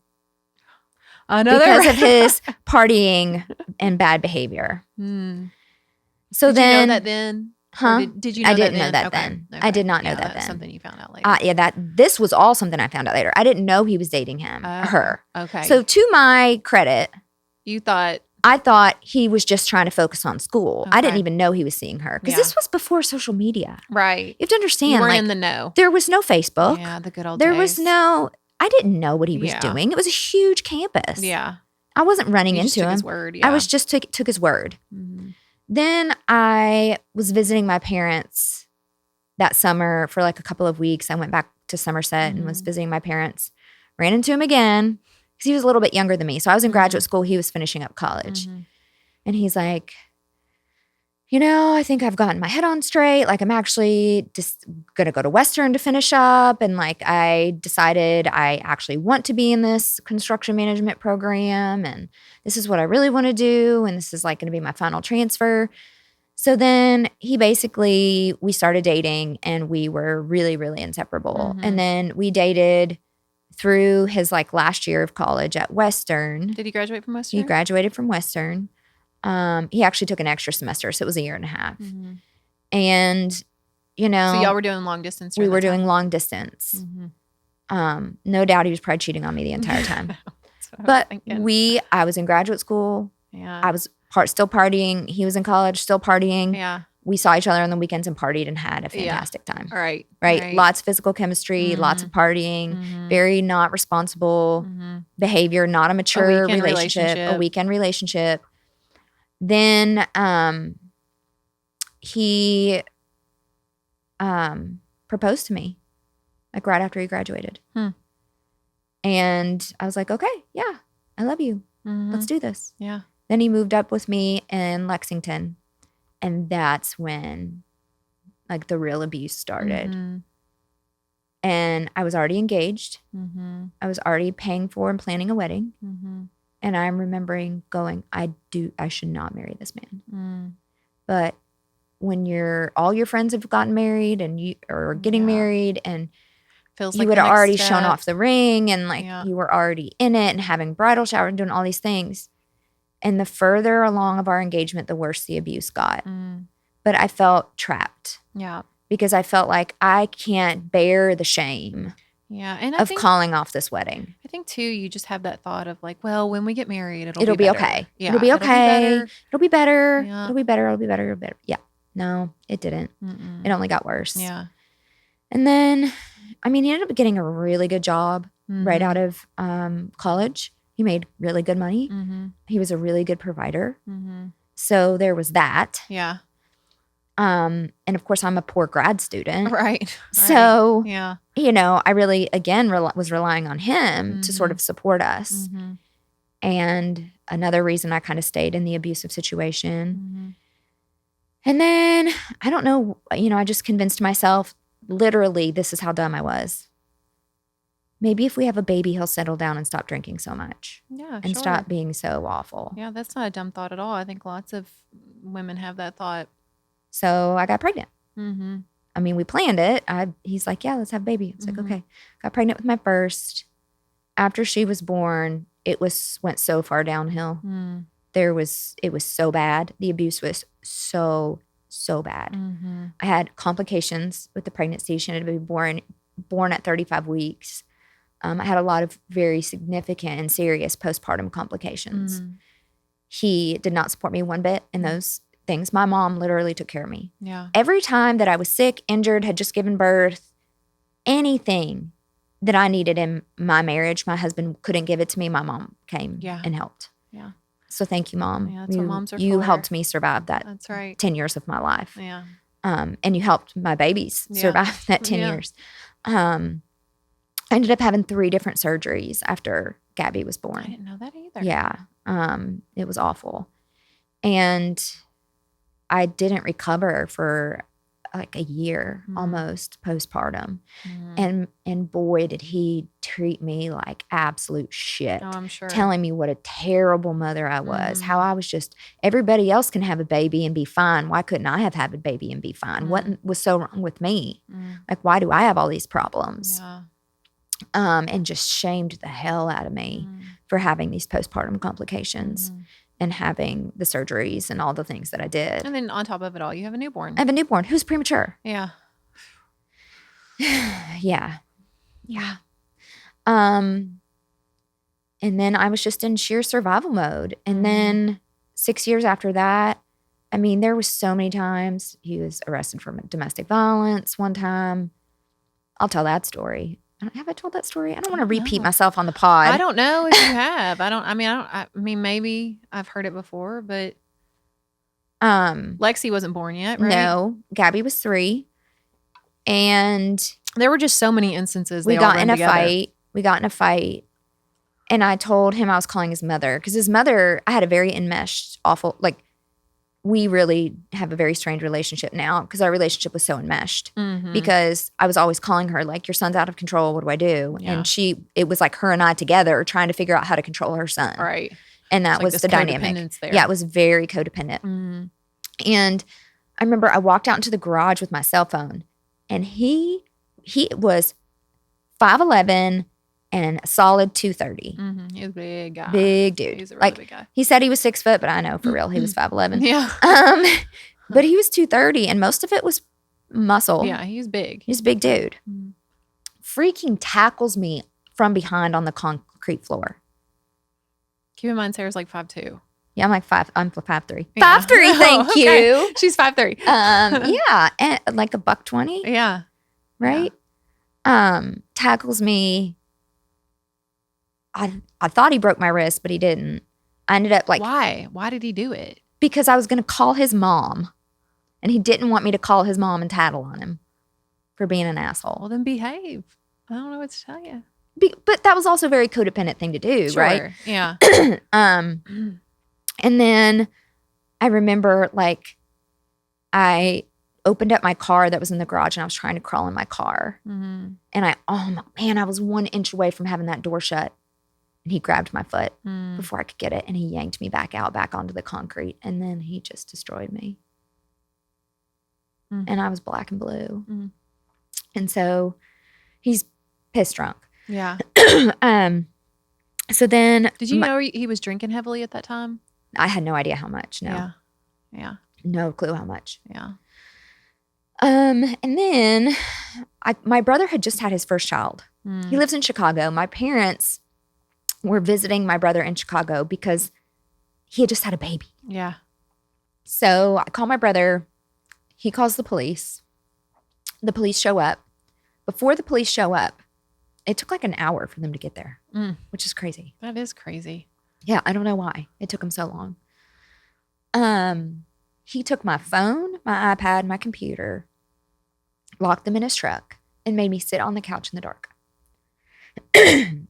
Because of his partying and bad behavior. So did then, you know that then? Huh? Did you know I didn't that know that then. I did not know that then. Something you found out later. This was all something I found out later. I didn't know he was dating her. Okay. So to my credit, I thought he was just trying to focus on school. Okay. I didn't even know he was seeing her because this was before social media. Right. You have to understand. You weren't in the know. There was no Facebook. Yeah, the good old There days. was no. I didn't know what he was doing. It was a huge campus. Yeah. I wasn't running into him. Took his word. Yeah. I was just took his word. Then I was visiting my parents that summer for like a couple of weeks. I went back to Somerset and was visiting my parents. Ran into him again because he was a little bit younger than me. So I was in graduate school. He was finishing up college. And he's like, I think I've gotten my head on straight. Like I'm actually just going to go to Western to finish up. And like I decided I actually want to be in this construction management program. And this is what I really want to do. And this is like going to be my final transfer. So then we started dating and we were really, really inseparable. And then we dated through his like last year of college at Western. Did he graduate from Western? He graduated from Western. He actually took an extra semester, so it was a year and a half. And, So y'all were doing long distance? We were doing long distance. No doubt he was probably cheating on me the entire time. But I was in graduate school. Yeah. I was still partying. He was in college, still partying. Yeah. We saw each other on the weekends and partied and had a fantastic time. Right. Lots of physical chemistry, lots of partying, very not responsible behavior, not a mature relationship, a weekend relationship. Then he proposed to me like right after he graduated. And I was like, okay, yeah, I love you. Let's do this. Yeah. Then he moved up with me in Lexington. And that's when like the real abuse started. And I was already engaged. I was already paying for and planning a wedding. And I'm remembering going, I should not marry this man. But when all your friends have gotten married and you are getting married and feels you like had already step. shown off the ring and like you were already in it and having bridal shower and doing all these things. And the further along of our engagement, the worse the abuse got. But I felt trapped. Yeah. Because I felt like I can't bear the shame and of calling off this wedding. I think, too, you just have that thought of like, well, when we get married, it'll be better. Okay. Yeah, it'll be okay. It'll be better. Yeah. It'll be better. It'll be better. It'll be better. Yeah. No, it didn't. It only got worse. Yeah. And then, I mean, he ended up getting a really good job right out of college. He made really good money. He was a really good provider. So there was that. Yeah. And of course, I'm a poor grad student. Right. So, yeah. You know, I really, again, was relying on him to sort of support us. And another reason I kind of stayed in the abusive situation. And then, I don't know, you know, I just convinced myself, literally, this is how dumb I was. Maybe if we have a baby, he'll settle down and stop drinking so much. Yeah, and stop being so awful. Yeah, that's not a dumb thought at all. I think lots of women have that thought. So I got pregnant. I mean, we planned it. He's like, yeah, let's have a baby. I was like, okay. Got pregnant with my first. After she was born, it went so far downhill. It was so bad. The abuse was so bad. I had complications with the pregnancy. She had to be born at 35 weeks. I had a lot of very significant and serious postpartum complications. He did not support me one bit in those things. My mom literally took care of me. Yeah. Every time that I was sick, injured, had just given birth, anything that I needed in my marriage, my husband couldn't give it to me. My mom came and helped. Yeah. So thank you, Mom. Yeah, that's what moms are You for. helped me survive that. That's right. 10 years of my life. Yeah. And you helped my babies survive that 10 years. I ended up having 3 different surgeries after Gabby was born. I didn't know that either. Yeah. It was awful. And I didn't recover for like a year almost postpartum. And boy, did he treat me like absolute shit. Oh, I'm sure. Telling me what a terrible mother I was. How I was just, everybody else can have a baby and be fine. Why couldn't I have had a baby and be fine? What was so wrong with me? Like, why do I have all these problems? Yeah. And just shamed the hell out of me for having these postpartum complications and having the surgeries and all the things that I did. And then on top of it all, you have a newborn. I have a newborn who's premature. Yeah. Yeah. And then I was just in sheer survival mode. And then 6 years after that, I mean, there was so many times he was arrested for domestic violence one time. I'll tell that story. Have I told that story? I don't want to repeat myself on the pod. I don't know if you have. I mean, maybe I've heard it before, but Lexi wasn't born yet, right? No, Gabby was 3. And there were just so many instances. We got in a fight. And I told him I was calling his mother because his mother, I had a very enmeshed, awful, like, we really have a very strange relationship now because our relationship was so enmeshed because I was always calling her like, your son's out of control. What do I do? Yeah. And it was like her and I together trying to figure out how to control her son. Right. And that was the dynamic. There. Yeah, it was very codependent. And I remember I walked out into the garage with my cell phone and he was 5'11", and a solid 230. He was a big guy. Big dude. He's a really big guy. He said he was 6 foot, but I know for real he was 5'11". Yeah. But he was 230, and most of it was muscle. Yeah, he was big. He's a big dude. freaking tackles me from behind on the concrete floor. Keep in mind, Sarah's like 5'2". Yeah, I'm like 5'3". Yeah. 5'3", thank Okay. you. She's 5'3". Yeah, and like $120. Yeah. Right? Tackles me. I thought he broke my wrist, but he didn't. I ended up like... Why? Why did he do it? Because I was going to call his mom, and he didn't want me to call his mom and tattle on him for being an asshole. Well, then behave. I don't know what to tell you. But that was also a very codependent thing to do, Sure. right? Yeah. And then I remember like I opened up my car that was in the garage and I was trying to crawl in my car. Mm-hmm. And I was 1 inch away from having that door shut. And he grabbed my foot before I could get it. And he yanked me back onto the concrete. And then he just destroyed me. And I was black and blue. And so he's pissed drunk. Yeah. So then... Did you know he was drinking heavily at that time? I had no idea how much, no. Yeah. Yeah. No clue how much. Yeah. And then my brother had just had his first child. He lives in Chicago. My parents were visiting my brother in Chicago because he had just had a baby. Yeah. So I call my brother. He calls the police. The police show up. Before the police show up, it took like an hour for them to get there, which is crazy. That is crazy. Yeah, I don't know why it took him so long. He took my phone, my iPad, my computer, locked them in his truck, and made me sit on the couch in the dark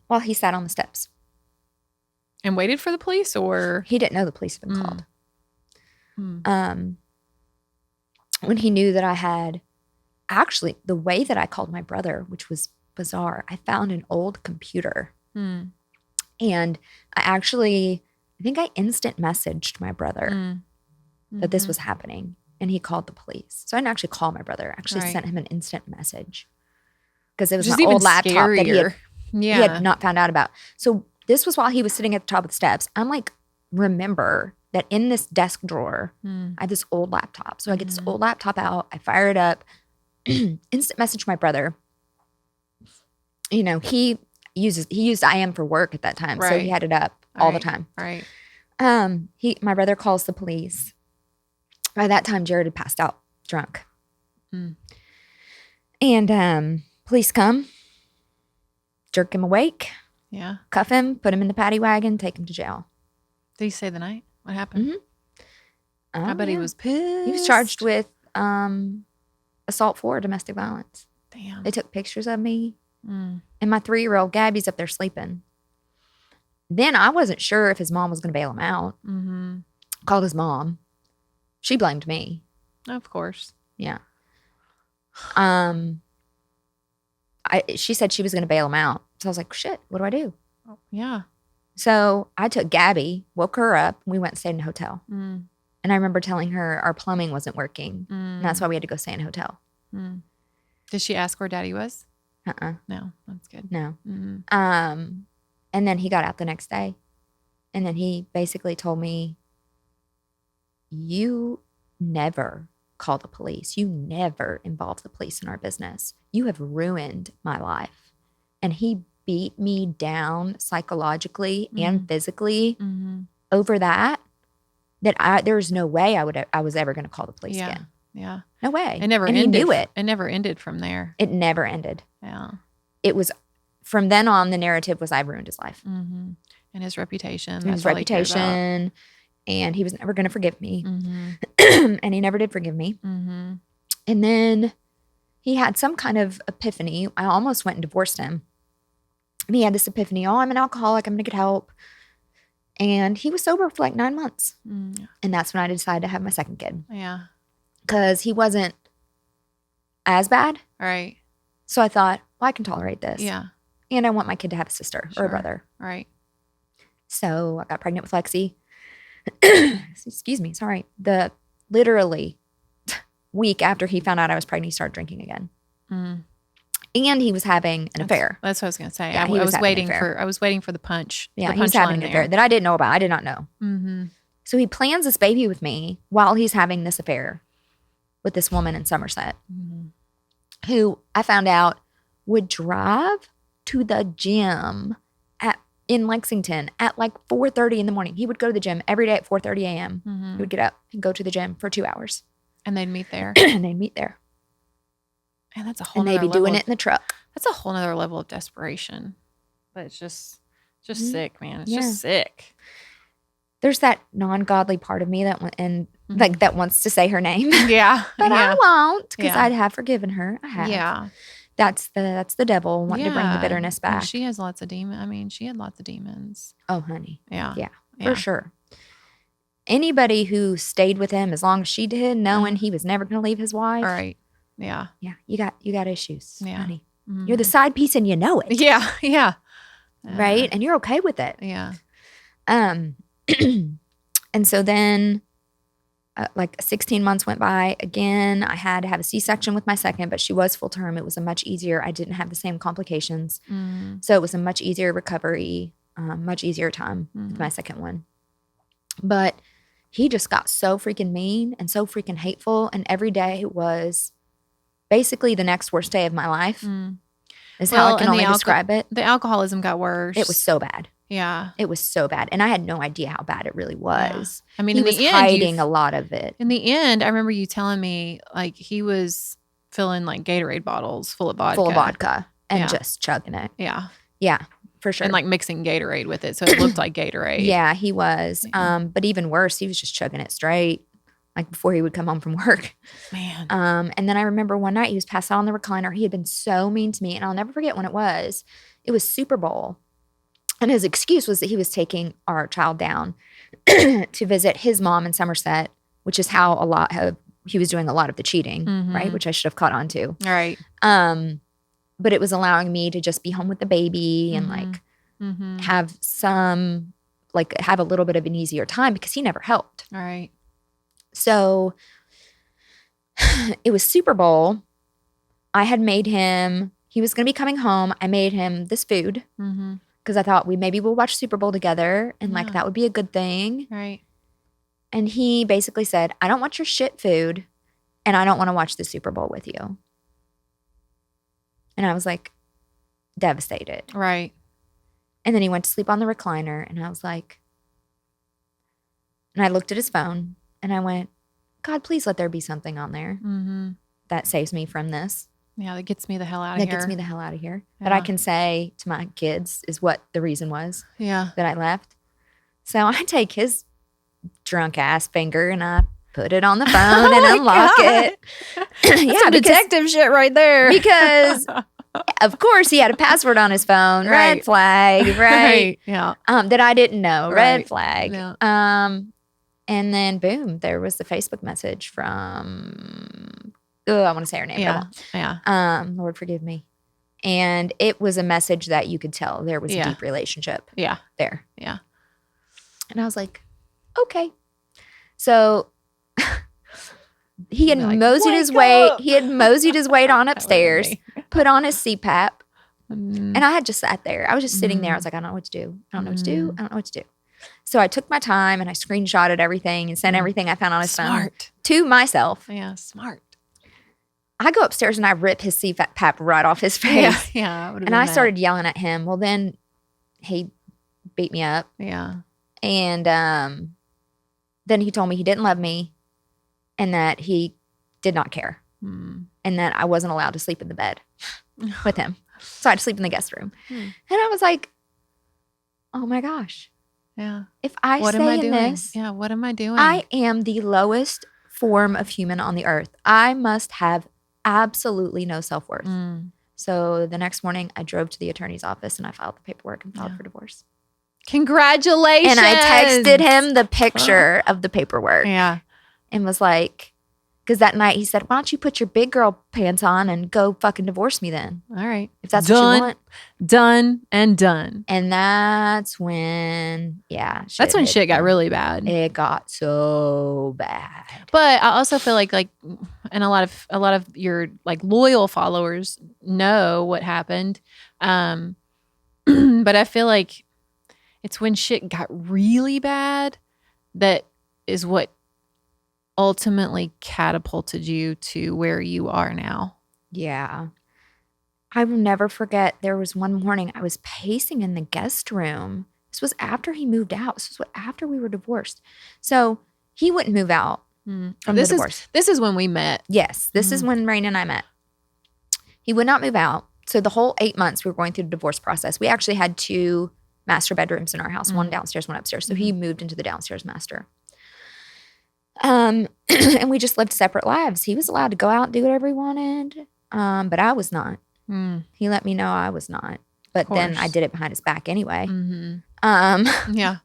while he sat on the steps. And waited for the police, or? He didn't know the police had been called. When he knew that I had, actually, the way that I called my brother, which was bizarre, I found an old computer. And I think I instant messaged my brother that this was happening. And he called the police. So I didn't actually call my brother. I actually sent him an instant message. Because it was my old laptop that he had not found out about. So this was while he was sitting at the top of the steps. I'm like, remember that in this desk drawer, I have this old laptop. So I get this old laptop out. I fire it up. Instant message my brother. You know, he used IM for work at that time. So he had it up all the time. Right. My brother calls the police. By that time, Jared had passed out drunk. And police come, jerk him awake, cuff him, put him in the paddy wagon, take him to jail. Did he say the night? What happened? I bet he was pissed. He was charged with assault for domestic violence. Damn. They took pictures of me. And my 3-year-old Gabby's up there sleeping. Then I wasn't sure if his mom was going to bail him out. Called his mom. She blamed me. Of course. Yeah. She said she was going to bail him out. So I was like, shit, what do I do? Oh, yeah. So I took Gabby, woke her up, and we went and stayed in a hotel. And I remember telling her our plumbing wasn't working. And that's why we had to go stay in a hotel. Did she ask where Daddy was? No, that's good. No. And then he got out the next day. And then he basically told me, you never call the police. You never involve the police in our business. You have ruined my life. And he beat me down psychologically and physically over that there's no way I was ever going to call the police again. Yeah. No way. It never and ended. He knew it. It never ended from there. It never ended. Yeah. It was from then on, the narrative was I ruined his life. And his reputation. And he was never going to forgive me. And he never did forgive me. And then he had some kind of epiphany. I almost went and divorced him. And he had this epiphany, I'm an alcoholic, I'm going to get help. And he was sober for like 9 months. And that's when I decided to have my second kid. Yeah. Because he wasn't as bad. Right. So I thought, well, I can tolerate this. Yeah. And I want my kid to have a sister or a brother. Right. So I got pregnant with Lexi. Excuse me, sorry. Literally week after he found out I was pregnant, he started drinking again. And he was having an affair. That's what I was going to say. Yeah, I was waiting for the punch. Yeah, the he was having an affair that I didn't know about. I did not know. So he plans this baby with me while he's having this affair with this woman in Somerset, who I found out would drive to the gym in Lexington at like 4:30 in the morning. He would go to the gym every day at 4:30 a.m. He would get up and go to the gym for 2 hours. And they'd meet there. And they'd meet there. And that's a whole And they'd be doing it in the truck. That's a whole nother level of desperation. But it's just sick, man. It's just sick. There's that non-godly part of me that like that wants to say her name. Yeah. But I won't, because I have forgiven her. I have. Yeah. That's the devil wanting to bring the bitterness back. And she has lots of demons. I mean, she had lots of demons. Oh, honey. Yeah. Yeah, for sure. Anybody who stayed with him as long as she did, knowing he was never going to leave his wife. All right. Yeah. Yeah. You got issues, honey. Mm-hmm. You're the side piece and you know it. Yeah. Yeah. Right? And you're okay with it. Yeah. And so then like 16 months went by. Again, I had to have a C-section with my second, but she was full term. It was a much easier. I didn't have the same complications. So it was a much easier recovery, much easier time with my second one. But he just got so freaking mean and so freaking hateful. And every day was basically the next worst day of my life is how I can only describe it. The alcoholism got worse. It was so bad. Yeah. It was so bad. And I had no idea how bad it really was. Yeah. I mean, he in was the end, hiding a lot of it. In the end, I remember you telling me like he was filling like Gatorade bottles full of vodka. And just chugging it. Yeah. Yeah, for sure. And like mixing Gatorade with it. So it looked like Gatorade. Yeah, he was. Yeah. But even worse, he was just chugging it straight. Like before he would come home from work. Man. And then I remember one night he was passed out on the recliner. He had been so mean to me. And I'll never forget when it was. It was Super Bowl. And his excuse was that he was taking our child down to visit his mom in Somerset, which is how he was doing a lot of the cheating, right? Which I should have caught on to. All right. But it was allowing me to just be home with the baby and like have a little bit of an easier time because he never helped. All right. So it was Super Bowl. I had made him, he was going to be coming home. I made him this food because I thought maybe we'll watch Super Bowl together and like that would be a good thing. Right. And he basically said, I don't want your shit food and I don't want to watch the Super Bowl with you. And I was like devastated. Right. And then he went to sleep on the recliner and I was like, and I looked at his phone and I went, God, please let there be something on there that saves me from this. Yeah, that gets me the hell out of here. That gets me the hell out of here. Yeah. That I can say to my kids is what the reason was that I left. So I take his drunk ass finger and I put it on the phone and unlock it. That's some detective shit right there. Because of course he had a password on his phone. Right. Red flag, right? Yeah. That I didn't know. Right. Red flag. Yeah. And then boom, there was the Facebook message from I want to say her name. Yeah. Yeah. Lord forgive me. And it was a message that you could tell there was a deep relationship. Yeah. There. Yeah. And I was like, okay. So he had moseyed his weight. He had moseyed his weight on upstairs, put on his CPAP. And I had just sat there. I was just sitting there. I was like, I don't know what to do. I don't know what to do. I don't know what to do. So I took my time and I screenshotted everything and sent everything I found on his phone to myself. Yeah, smart. I go upstairs and I rip his CPAP right off his face. Yeah. And I started yelling at him. Well, then he beat me up. Yeah. And then he told me he didn't love me and that he did not care. And that I wasn't allowed to sleep in the bed with him. So I had to sleep in the guest room. And I was like, oh my gosh. Yeah. If I what stay am I in doing? this, Yeah. What am I doing? I am the lowest form of human on the earth. I must have absolutely no self-worth. So the next morning I drove to the attorney's office and I filed the paperwork and filed for divorce. Congratulations. And I texted him the picture of the paperwork. Yeah. And was like, because that night he said, why don't you put your big girl pants on and go fucking divorce me then? All right. If that's what you want. Done and done. And that's when, that's when shit got really bad. It got so bad. But I also feel like, and a lot of your like loyal followers know what happened. But I feel like it's when shit got really bad that is what ultimately catapulted you to where you are now. Yeah. I will never forget, there was one morning I was pacing in the guest room. This was after he moved out. This was after we were divorced. So he wouldn't move out from the divorce. This is when we met. Yes. This is when Raina and I met. He would not move out. So the whole 8 months we were going through the divorce process. We actually had 2 master bedrooms in our house, one downstairs, one upstairs. So he moved into the downstairs master. And we just lived separate lives. He was allowed to go out and do whatever he wanted. But I was not. He let me know I was not. But then I did it behind his back anyway. Yeah.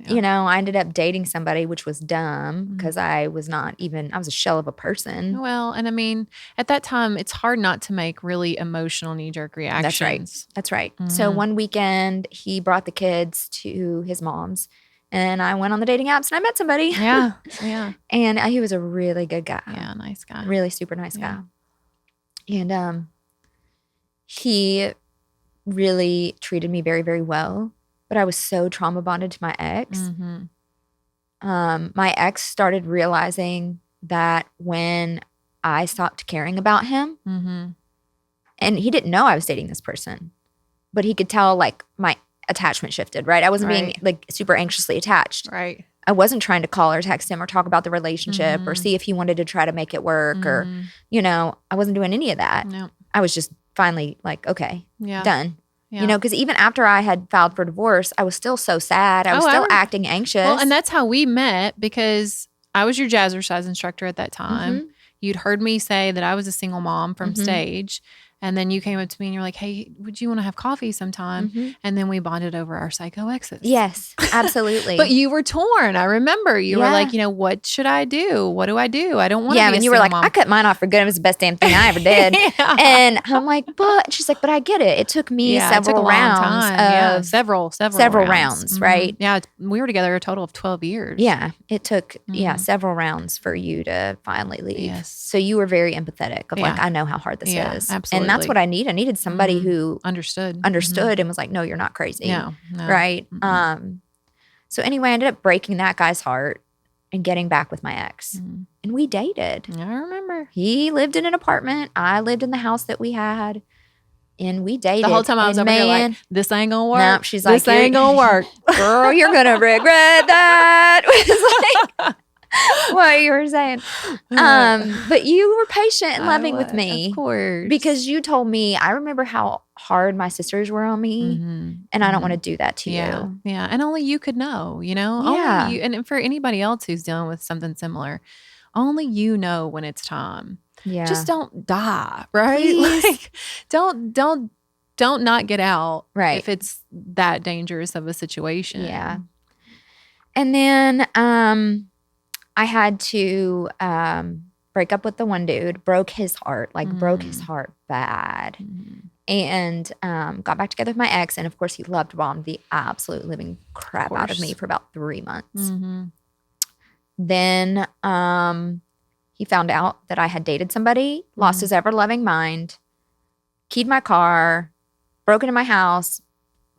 You know, I ended up dating somebody, which was dumb because I was a shell of a person. Well, and I mean, at that time, it's hard not to make really emotional knee-jerk reactions. That's right. So one weekend, he brought the kids to his mom's, and I went on the dating apps and I met somebody. Yeah. Yeah. And he was a really good guy. Yeah, nice guy. Really super nice guy. And he really treated me very, very well. But I was so trauma bonded to my ex. My ex started realizing that when I stopped caring about him, and he didn't know I was dating this person, but he could tell like my attachment shifted, right? I wasn't being like super anxiously attached. Right. I wasn't trying to call or text him or talk about the relationship or see if he wanted to try to make it work or, you know, I wasn't doing any of that. No. I was just finally like, okay, done. Yeah. You know, because even after I had filed for divorce, I was still so sad. I was still acting anxious. Well, and that's how we met because I was your jazzercise instructor at that time. You'd heard me say that I was a single mom from stage. And then you came up to me and you're like, hey, would you want to have coffee sometime? And then we bonded over our psycho exes. Yes, absolutely. But you were torn. I remember you were like, you know, what should I do? What do? I don't want to be a and you were like, mom. I cut mine off for good. It was the best damn thing I ever did. And I'm like, but she's like, but I get it. It took me several rounds. Several rounds, right? Yeah, we were together a total of 12 years. Yeah, it took several rounds for you to finally leave. Yes. So you were very empathetic of like, I know how hard this is. Absolutely. And that's what I need. I needed somebody who understood and was like, no, you're not crazy. No. Right. So anyway, I ended up breaking that guy's heart and getting back with my ex. And we dated. I remember. He lived in an apartment. I lived in the house that we had. And we dated. The whole time I was over here like, this ain't gonna work. No, she's this like, ain't gonna work. Girl, you're gonna regret that. It was like what you were saying. But you were patient and loving with me. Of course. Because you told me, I remember how hard my sisters were on me. And I don't want to do that to you. Yeah. And only you could know, you know? Yeah. Only you, and for anybody else who's dealing with something similar, only you know when it's time. Yeah. Just don't die, right? Please. Like don't not get out right. if it's that dangerous of a situation. Yeah. And then I had to break up with the one dude, broke his heart bad. And got back together with my ex. And of course, he love bombed the absolute living crap out of me for about 3 months. Then he found out that I had dated somebody, lost his ever-loving mind, keyed my car, broke into my house,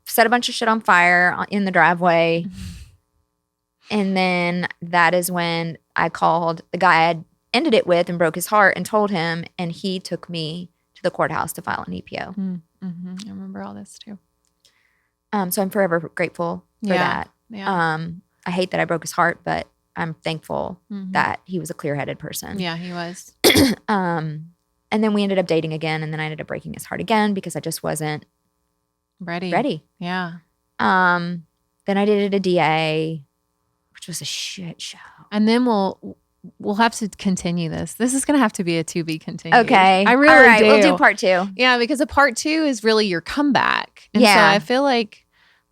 set a bunch of shit on fire in the driveway. And then that is when I called the guy I had ended it with and broke his heart and told him, and he took me to the courthouse to file an EPO. I remember all this too. So I'm forever grateful for that. Yeah. I hate that I broke his heart, but I'm thankful that he was a clear-headed person. Yeah, he was. And then we ended up dating again, and then I ended up breaking his heart again because I just wasn't ready. Yeah. Then I dated a DA, which was a shit show. And then we'll have to continue this. This is going to have to be a to be continued. Okay. I really All right, do. we'll do part 2. Yeah, because a part 2 is really your comeback. And so I feel like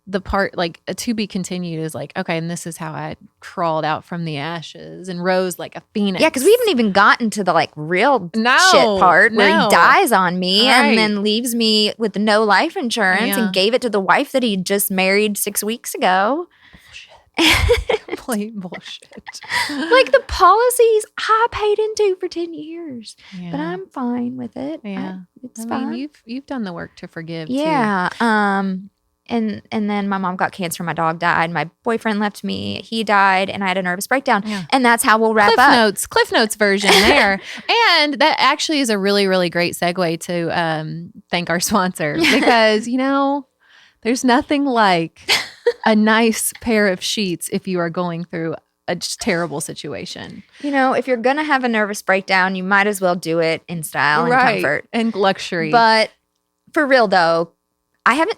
the part, like a to be continued is like, okay, and this is how I crawled out from the ashes and rose like a phoenix. Yeah, because we haven't even gotten to the like real shit part where he dies on me and then leaves me with no life insurance and gave it to the wife that he just married 6 weeks ago. Complete bullshit. Like the policies I paid into for 10 years. Yeah. But I'm fine with it. Yeah. It's fine. Mean, you've done the work to forgive too. And then my mom got cancer. My dog died. My boyfriend left me. He died. And I had a nervous breakdown. Yeah. And that's how we'll wrap up. Cliff Notes version there. And that actually is a really, really great segue to thank our sponsor because, there's nothing like a nice pair of sheets if you are going through a terrible situation. If you're going to have a nervous breakdown, you might as well do it in style and comfort. And luxury. But for real though, I have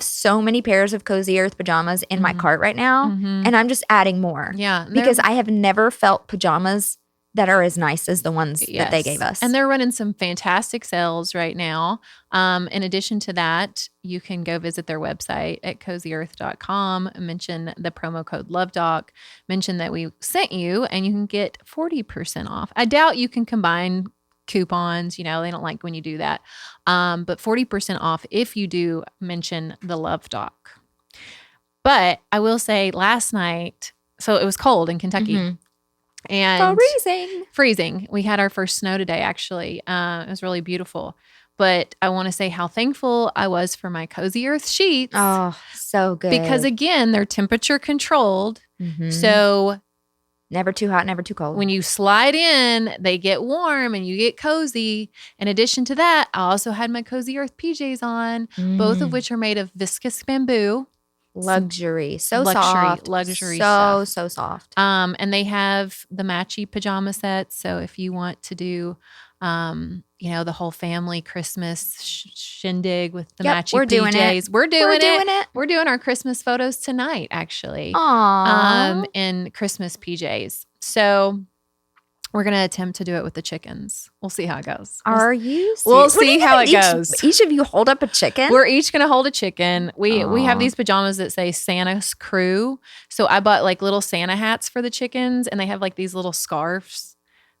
so many pairs of Cozy Earth pajamas in my cart right now, and I'm just adding more. Yeah. Because I have never felt pajamas that are as nice as the ones that they gave us. And they're running some fantastic sales right now. In addition to that, you can go visit their website at cozyearth.com, mention the promo code LoveDoc, mention that we sent you, and you can get 40% off. I doubt you can combine coupons, they don't like when you do that. But 40% off if you do mention the LoveDoc. But I will say last night, so it was cold in Kentucky. And freezing. We had our first snow today, actually. It was really beautiful. But I want to say how thankful I was for my Cozy Earth sheets. Oh, so good. Because again, they're temperature controlled. So never too hot, never too cold. When you slide in, they get warm and you get cozy. In addition to that, I also had my Cozy Earth PJs on, both of which are made of viscous bamboo. Luxury. So soft. So soft. And they have the matchy pajama sets. So if you want to do, the whole family Christmas shindig with the matchy PJs, we're doing it. We're doing our Christmas photos tonight, actually. Aww. In Christmas PJs. So we're going to attempt to do it with the chickens. We'll see how it goes. Are you serious? We'll see how it goes. Each of you hold up a chicken? We're each going to hold a chicken. We have these pajamas that say Santa's crew. So I bought like little Santa hats for the chickens, and they have like these little scarves.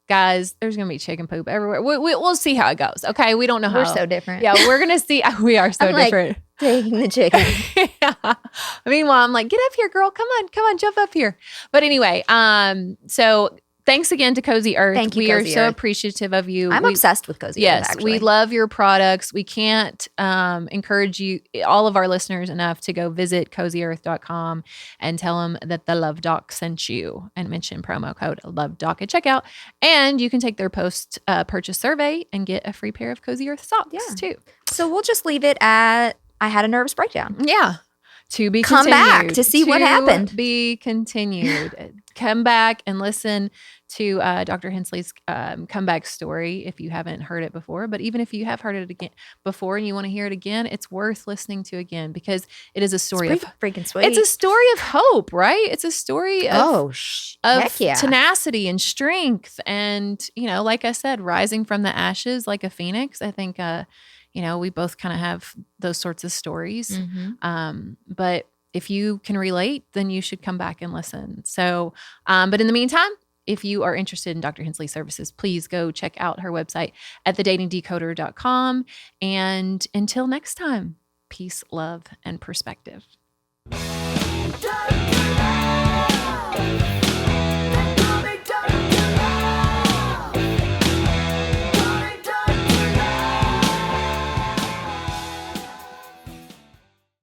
Guys, there's going to be chicken poop everywhere. We'll see how it goes. Okay. We don't know how. We're so different. Yeah. We're going to see. We are so different. Taking the chicken. Yeah. Meanwhile, I'm like, get up here, girl. Come on, jump up here. But anyway, so thanks again to Cozy Earth. Thank you, we Cozy are so Earth. appreciative of you. I'm obsessed with Cozy Earth, Yes, actually. we love your products. We can't encourage you, all of our listeners, enough to go visit cozyearth.com and tell them that the Love Doc sent you and mention promo code LoveDoc at checkout. And you can take their post-purchase survey and get a free pair of Cozy Earth socks too. So we'll just leave it at, I had a nervous breakdown. Yeah. To be Come continued. back to see what happened. Be continued. Come back and listen to Dr. Hensley's comeback story if you haven't heard it before. But even if you have heard it again before and you want to hear it again, it's worth listening to again because it is a story of freaking sweet. It's a story of hope, right? It's a story of heck yeah. tenacity and strength, and like I said, rising from the ashes like a phoenix. I think we both kind of have those sorts of stories. But if you can relate, then you should come back and listen. So, but in the meantime, if you are interested in Dr. Hensley's services, please go check out her website at thedatingdecoder.com. And until next time, peace, love, and perspective.